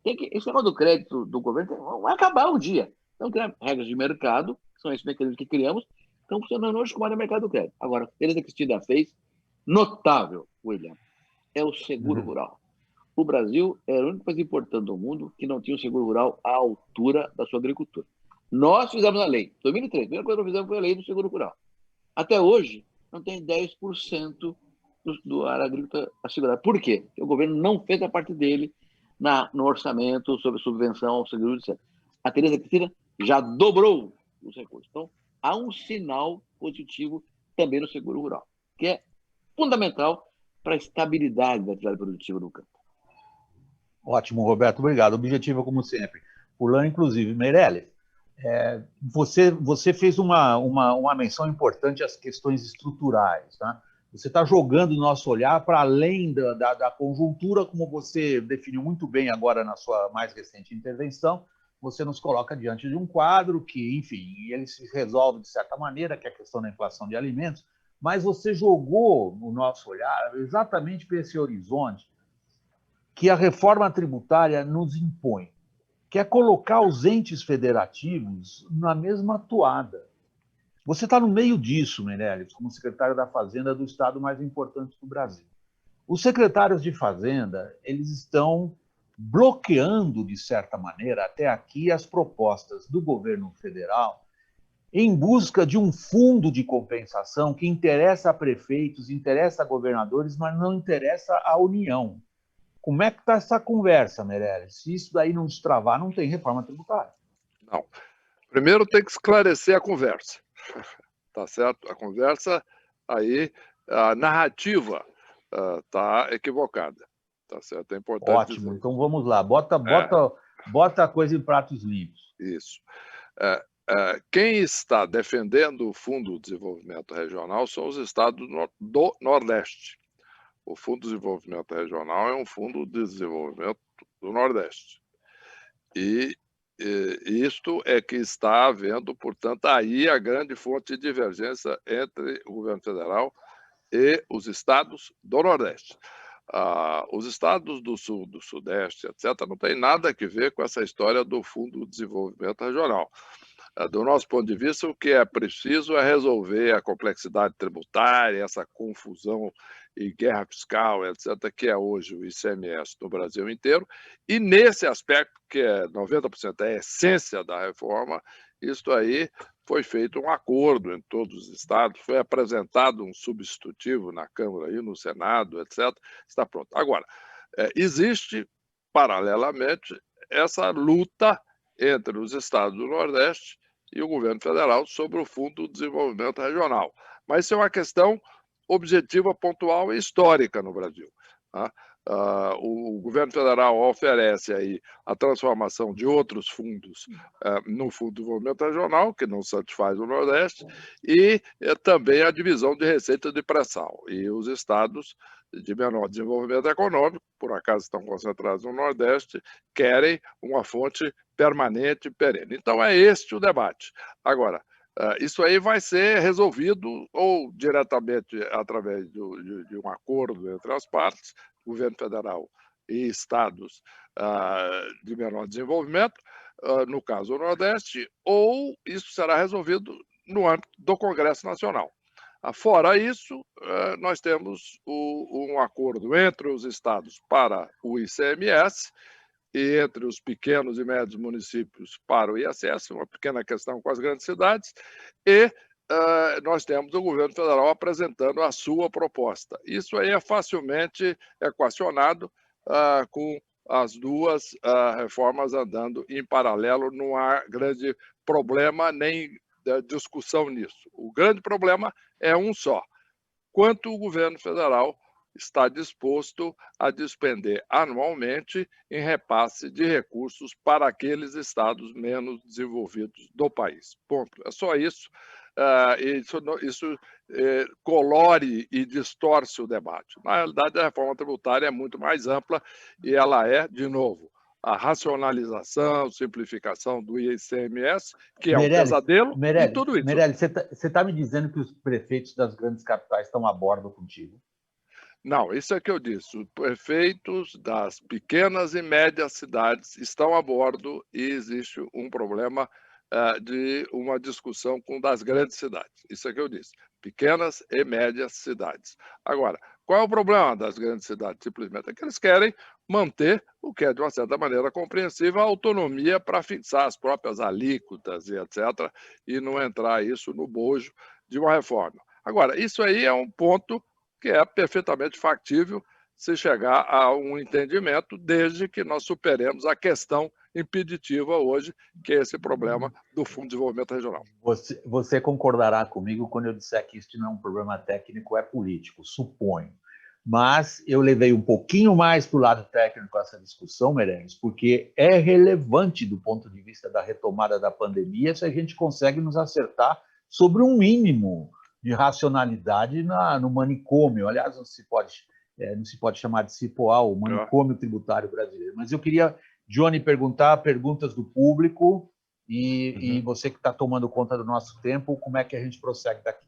Esse negócio do crédito do governo vai acabar um dia. Então, criar regras de mercado, que são esses mecanismos que criamos, estão funcionando hoje como é o mercado do crédito. Agora, Tereza Cristina fez, notável, William, é o seguro rural. O Brasil era o único país importante do mundo que não tinha um seguro rural à altura da sua agricultura. Nós fizemos a lei. Em 2003, a primeira coisa que nós fizemos foi a lei do seguro rural. Até hoje, não tem 10% do área agrícola assegurada. Por quê? Porque o governo não fez a parte dele no orçamento sobre subvenção ao seguro, etc. A Tereza Cristina já dobrou os recursos. Então, há um sinal positivo também no seguro rural, que é fundamental para a estabilidade da atividade produtiva do campo. Ótimo, Roberto, obrigado. Objetivo, como sempre. Furlan, inclusive, Meirelles, você fez uma menção importante às questões estruturais, tá? Você está jogando o nosso olhar para além da conjuntura, como você definiu muito bem agora na sua mais recente intervenção. Você nos coloca diante de um quadro que, enfim, ele se resolve de certa maneira, que é a questão da inflação de alimentos, mas você jogou o nosso olhar exatamente para esse horizonte que a reforma tributária nos impõe, que é colocar os entes federativos na mesma toada. Você está no meio disso, Meirelles, como secretário da Fazenda do estado mais importante do Brasil. Os secretários de Fazenda, eles estão bloqueando, de certa maneira, até aqui, as propostas do governo federal em busca de um fundo de compensação que interessa a prefeitos, interessa a governadores, mas não interessa à União. Como é que está essa conversa, Meirelles? Se isso daí não destravar, não tem reforma tributária. Não. Primeiro tem que esclarecer a conversa. Tá certo? A conversa aí, a narrativa está equivocada. Tá certo? É importante. Ótimo, dizer. Então vamos lá. Bota a coisa em pratos limpos. Isso. Quem está defendendo o Fundo de Desenvolvimento Regional são os estados do Nordeste. O Fundo de Desenvolvimento Regional é um fundo de desenvolvimento do Nordeste. E isto é que está havendo, portanto, aí a grande fonte de divergência entre o governo federal e os estados do Nordeste. Os estados do Sul, do Sudeste, etc., não tem nada a ver com essa história do Fundo de Desenvolvimento Regional. Do nosso ponto de vista, o que é preciso é resolver a complexidade tributária, essa confusão e guerra fiscal, etc., que é hoje o ICMS no Brasil inteiro. E nesse aspecto, que é 90% é a essência da reforma, isto aí foi feito um acordo em todos os estados, foi apresentado um substitutivo na Câmara e no Senado, etc., está pronto. Agora, existe, paralelamente, essa luta entre os estados do Nordeste e o governo federal sobre o Fundo de Desenvolvimento Regional. Mas isso é uma questão objetiva, pontual e histórica no Brasil. Tá? O governo federal oferece aí a transformação de outros fundos no Fundo de Desenvolvimento Regional, que não satisfaz o Nordeste, e também a divisão de receita de pré-sal. E os estados de menor desenvolvimento econômico, por acaso estão concentrados no Nordeste, querem uma fonte permanente e perene. Então, é este o debate. Agora, isso aí vai ser resolvido ou diretamente através de um acordo entre as partes, governo federal e estados de menor desenvolvimento, no caso o Nordeste, ou isso será resolvido no âmbito do Congresso Nacional. Fora isso, nós temos um acordo entre os estados para o ICMS e entre os pequenos e médios municípios para o ISS, uma pequena questão com as grandes cidades, e nós temos o governo federal apresentando a sua proposta. Isso aí é facilmente equacionado com as duas reformas andando em paralelo, não há grande problema nem discussão nisso. O grande problema é um só: quanto o governo federal está disposto a despender anualmente em repasse de recursos para aqueles estados menos desenvolvidos do país. Ponto. É só isso. isso colore e distorce o debate. Na realidade, a reforma tributária é muito mais ampla e ela é, de novo, a racionalização, simplificação do ICMS, que é um pesadelo, e tudo isso. Meirelles, você está me dizendo que os prefeitos das grandes capitais estão a bordo contigo? Não, isso é que eu disse. Os prefeitos das pequenas e médias cidades estão a bordo e existe um problema de uma discussão com das grandes cidades. Isso é que eu disse. Pequenas e médias cidades. Agora, qual é o problema das grandes cidades? Simplesmente é que eles querem manter o que é, de uma certa maneira, compreensível, a autonomia para fixar as próprias alíquotas e etc., e não entrar isso no bojo de uma reforma. Agora, isso aí é um ponto que é perfeitamente factível se chegar a um entendimento, desde que nós superemos a questão impeditiva hoje, que é esse problema do Fundo de Desenvolvimento Regional. Você concordará comigo quando eu disser que isso não é um problema técnico, é político, suponho. Mas eu levei um pouquinho mais para o lado técnico essa discussão, Meirelles, porque é relevante do ponto de vista da retomada da pandemia se a gente consegue nos acertar sobre um mínimo de racionalidade no manicômio. Aliás, não se pode chamar de cipoal, o manicômio tributário brasileiro. Mas eu queria, Johnny, perguntar perguntas do público e você que está tomando conta do nosso tempo, como é que a gente prossegue daqui?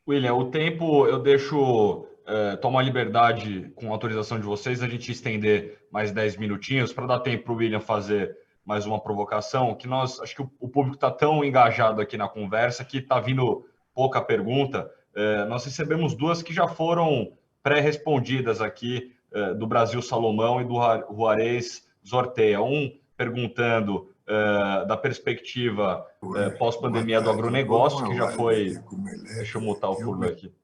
William, o tempo eu deixo tomar liberdade, com a autorização de vocês, a gente estender mais 10 minutinhos para dar tempo para o William fazer mais uma provocação, que acho que o público está tão engajado aqui na conversa que está vindo pouca pergunta. Nós recebemos duas que já foram pré-respondidas aqui, do Brasil Salomão e do Juarez Zorteia. Um perguntando da perspectiva pós-pandemia do agronegócio, que já foi... Deixa eu mutar o Furlan aqui.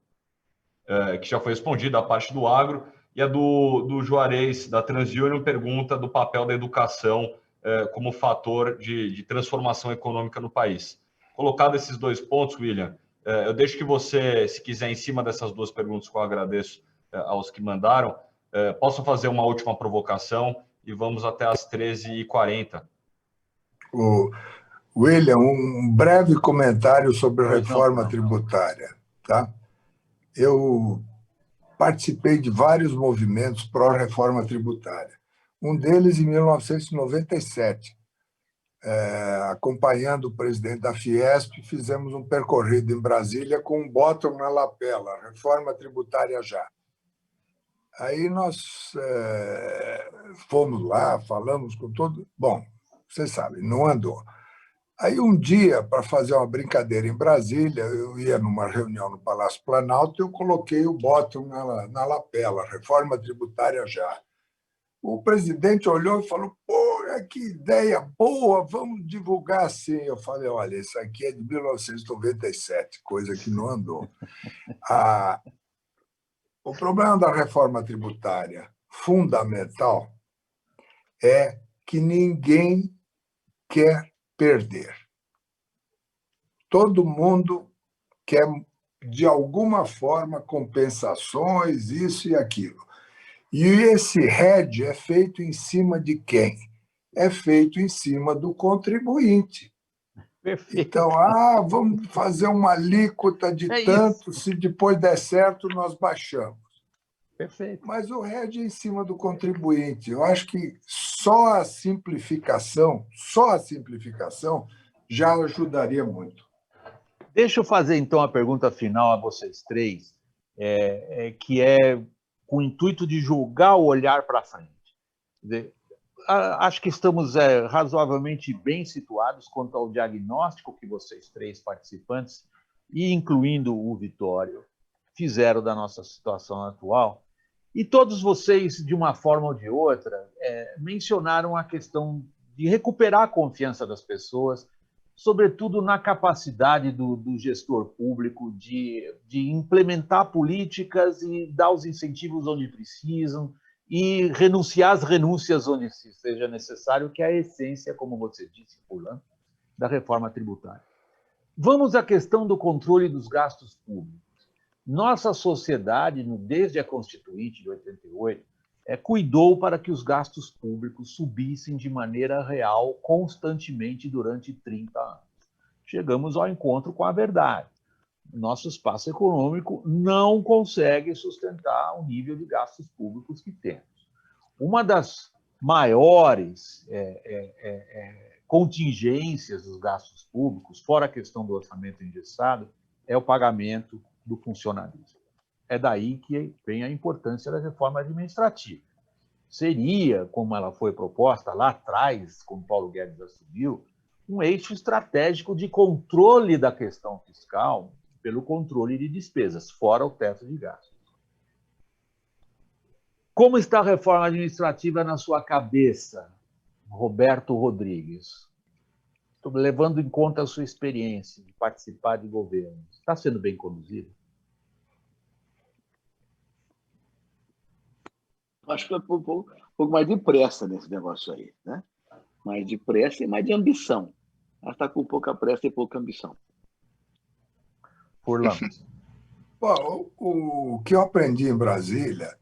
Que já foi respondida, a parte do agro. E a do Juarez, da TransUnion, pergunta do papel da educação como fator de transformação econômica no país. Colocado esses dois pontos, William, eu deixo que você, se quiser, em cima dessas duas perguntas, que eu agradeço aos que mandaram, possa fazer uma última provocação e vamos até às 13h40. William, um breve comentário sobre a reforma tributária. Tá? Eu participei de vários movimentos pró-reforma tributária. Um deles em 1997. Acompanhando o presidente da Fiesp, fizemos um percorrido em Brasília com um bottom na lapela, reforma tributária já. Aí nós fomos lá, falamos com todo... Bom, vocês sabem, não andou. Aí um dia, para fazer uma brincadeira em Brasília, eu ia numa reunião no Palácio Planalto e eu coloquei o bottom na lapela, reforma tributária já. O presidente olhou e falou, pô, que ideia boa, vamos divulgar assim. Eu falei, olha, isso aqui é de 1997, coisa que não andou. O problema da reforma tributária fundamental é que ninguém quer perder. Todo mundo quer, de alguma forma, compensações, isso e aquilo. E esse hedge é feito em cima de quem? É feito em cima do contribuinte. Perfeito. Então, vamos fazer uma alíquota de tanto, se depois der certo, nós baixamos. Perfeito. Mas o hedge é em cima do contribuinte. Eu acho que só a simplificação já ajudaria muito. Deixa eu fazer, então, a pergunta final a vocês três, que é com o intuito de julgar o olhar para frente. Acho que estamos razoavelmente bem situados quanto ao diagnóstico que vocês três participantes, e incluindo o Vitório, fizeram da nossa situação atual. E todos vocês, de uma forma ou de outra, mencionaram a questão de recuperar a confiança das pessoas, sobretudo na capacidade do gestor público de implementar políticas e dar os incentivos onde precisam e renunciar às renúncias onde seja necessário, que é a essência, como você disse, Furlan, da reforma tributária. Vamos à questão do controle dos gastos públicos. Nossa sociedade, desde a Constituinte de 88, cuidou para que os gastos públicos subissem de maneira real constantemente durante 30 anos. chegamos ao encontro com a verdade. Nosso espaço econômico não consegue sustentar o nível de gastos públicos que temos. Uma das maiores contingências dos gastos públicos, fora a questão do orçamento engessado, é o pagamento do funcionalismo. É daí que vem a importância da reforma administrativa. Seria, como ela foi proposta lá atrás, quando Paulo Guedes assumiu, um eixo estratégico de controle da questão fiscal pelo controle de despesas, fora o teto de gastos. Como está a reforma administrativa na sua cabeça, Roberto Rodrigues? Estou levando em conta a sua experiência de participar de governo. Está sendo bem conduzido? Acho que é um pouco mais de pressa nesse negócio aí, né? Mais de pressa e mais de ambição. Ela está com pouca pressa e pouca ambição. Furlan. Bom, o que eu aprendi em Brasília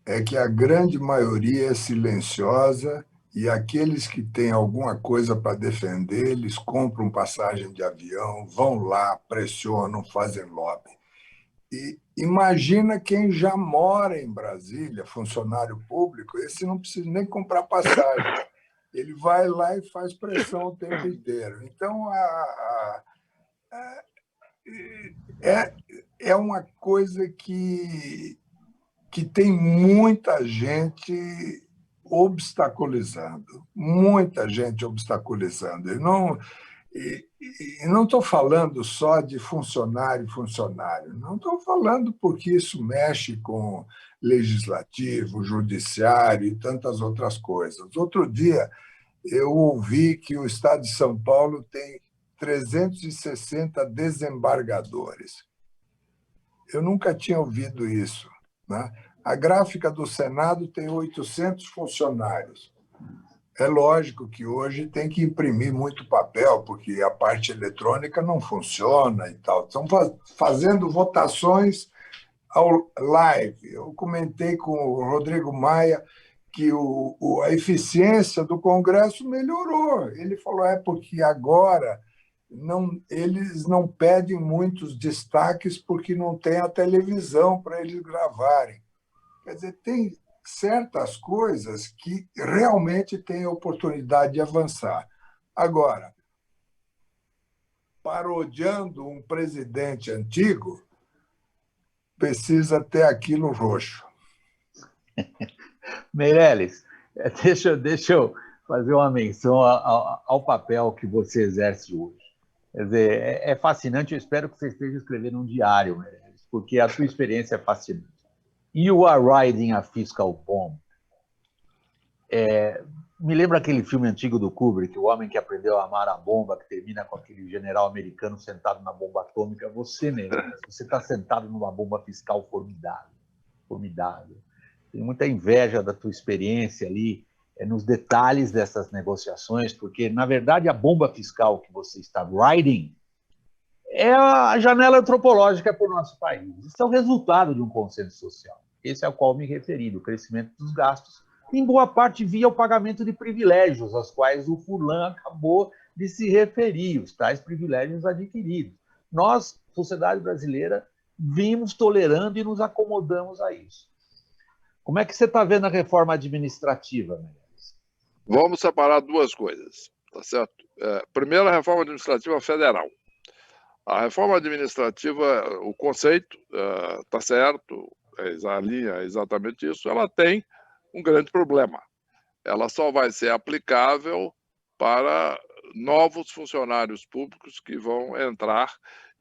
é que a grande maioria é silenciosa e aqueles que têm alguma coisa para defender, eles compram passagem de avião, vão lá, pressionam, fazem lobby. E imagina quem já mora em Brasília, funcionário público, esse não precisa nem comprar passagem. Ele vai lá e faz pressão o tempo inteiro. Então, é uma coisa que tem muita gente obstaculizando, muita gente obstaculizando. E não estou falando só de funcionário, não estou falando porque isso mexe com legislativo, judiciário e tantas outras coisas. Outro dia, eu ouvi que o Estado de São Paulo tem 360 desembargadores. Eu nunca tinha ouvido isso, né? A gráfica do Senado tem 800 funcionários. É lógico que hoje tem que imprimir muito papel, porque a parte eletrônica não funciona e tal. Estão fazendo votações ao live. Eu comentei com o Rodrigo Maia que a eficiência do Congresso melhorou. Ele falou, porque agora eles não pedem muitos destaques porque não tem a televisão para eles gravarem. Quer dizer, tem certas coisas que realmente têm oportunidade de avançar. Agora, parodiando um presidente antigo, precisa ter aquilo roxo. Meirelles, deixa eu fazer uma menção ao papel que você exerce hoje. Quer dizer, é fascinante, eu espero que você esteja escrevendo um diário, Meirelles, porque a sua experiência é fascinante. You Are Riding a Fiscal Bomb. Me lembra aquele filme antigo do Kubrick, O Homem que Aprendeu a Amar a Bomba, que termina com aquele general americano sentado na bomba atômica. Você, Meirelles, você está sentado numa bomba fiscal formidável. Formidável. Tenho muita inveja da tua experiência ali, nos detalhes dessas negociações, porque, na verdade, a bomba fiscal que você está riding é a janela antropológica para o nosso país. Isso é o resultado de um consenso social. Esse é ao qual me referi, do crescimento dos gastos, em boa parte via o pagamento de privilégios, aos quais o Furlan acabou de se referir, os tais privilégios adquiridos. Nós, sociedade brasileira, vimos tolerando e nos acomodamos a isso. Como é que você está vendo a reforma administrativa, Meirelles? Vamos separar duas coisas, tá certo? Primeiro, a reforma administrativa federal. A reforma administrativa, o conceito está certo, a linha é exatamente isso, ela tem um grande problema. Ela só vai ser aplicável para novos funcionários públicos que vão entrar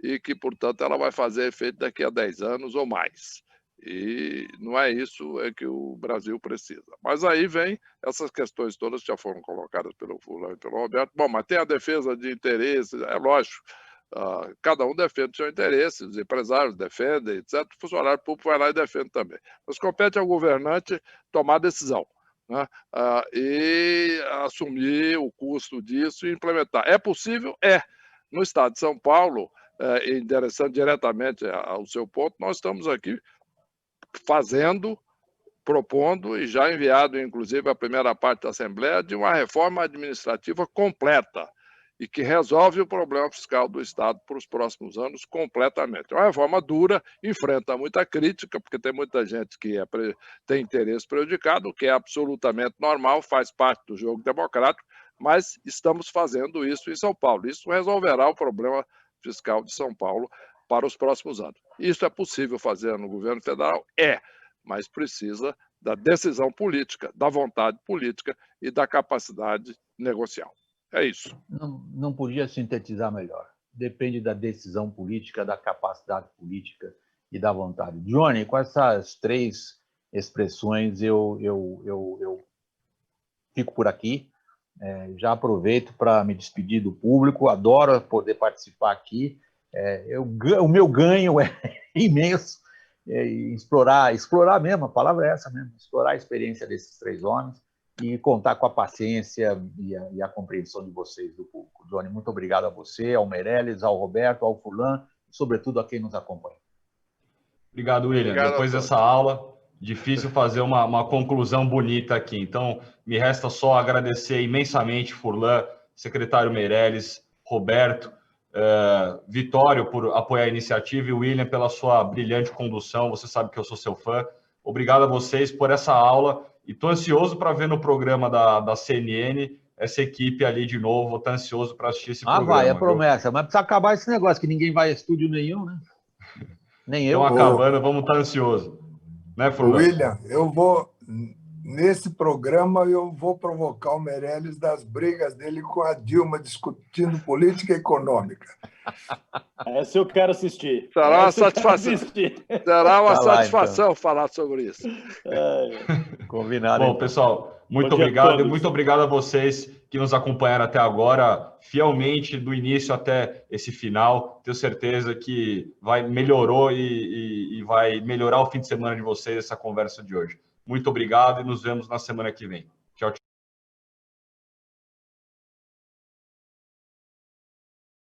e que, portanto, ela vai fazer efeito daqui a 10 anos ou mais. E não é isso que o Brasil precisa. Mas aí vem essas questões todas que já foram colocadas pelo Fulano e pelo Roberto. Bom, mas tem a defesa de interesses, é lógico. Cada um defende o seu interesse, os empresários defendem, etc. O funcionário público vai lá e defende também. Mas compete ao governante tomar decisão, né? E assumir o custo disso e implementar. É possível? É. No estado de São Paulo, interessando diretamente ao seu ponto, nós estamos aqui fazendo, propondo e já enviado, inclusive, a primeira parte da Assembleia de uma reforma administrativa completa. e que resolve o problema fiscal do Estado para os próximos anos completamente. É uma reforma dura, enfrenta muita crítica, porque tem muita gente que tem interesse prejudicado, o que é absolutamente normal, faz parte do jogo democrático, mas estamos fazendo isso em São Paulo. Isso resolverá o problema fiscal de São Paulo para os próximos anos. Isso é possível fazer no governo federal? Mas precisa da decisão política, da vontade política e da capacidade negocial. É isso. Não podia sintetizar melhor. Depende da decisão política, da capacidade política e da vontade. Johnny, com essas 3 expressões, eu fico por aqui. Já aproveito para me despedir do público. Adoro poder participar aqui. O meu ganho é imenso. Explorar mesmo, a palavra é essa mesmo, explorar a experiência desses 3 homens e contar com a paciência e a compreensão de vocês, do público. Johnny, muito obrigado a você, ao Meirelles, ao Roberto, ao Furlan e, sobretudo, a quem nos acompanha. Obrigado, William. Obrigado. Depois dessa aula, difícil fazer uma conclusão bonita aqui. Então, me resta só agradecer imensamente, Furlan, secretário Meirelles, Roberto, Vitório por apoiar a iniciativa e William pela sua brilhante condução. Você sabe que eu sou seu fã. Obrigado a vocês por essa aula e estou ansioso para ver no programa da CNN essa equipe ali de novo. Estou ansioso para assistir esse programa. Vai, é promessa. Mas precisa acabar esse negócio, que ninguém vai a estúdio nenhum, né? Nem eu. Estão acabando, vamos estar ansiosos. Né, Furlan? William, nesse programa eu vou provocar o Meirelles das brigas dele com a Dilma discutindo política econômica. Essa eu quero assistir. Será uma satisfação. Será uma satisfação então falar sobre isso. Combinado. Bom, então. Pessoal, muito obrigado e muito obrigado a vocês que nos acompanharam até agora, fielmente, do início até esse final. Tenho certeza que melhorou e vai melhorar o fim de semana de vocês, essa conversa de hoje. Muito obrigado e nos vemos na semana que vem.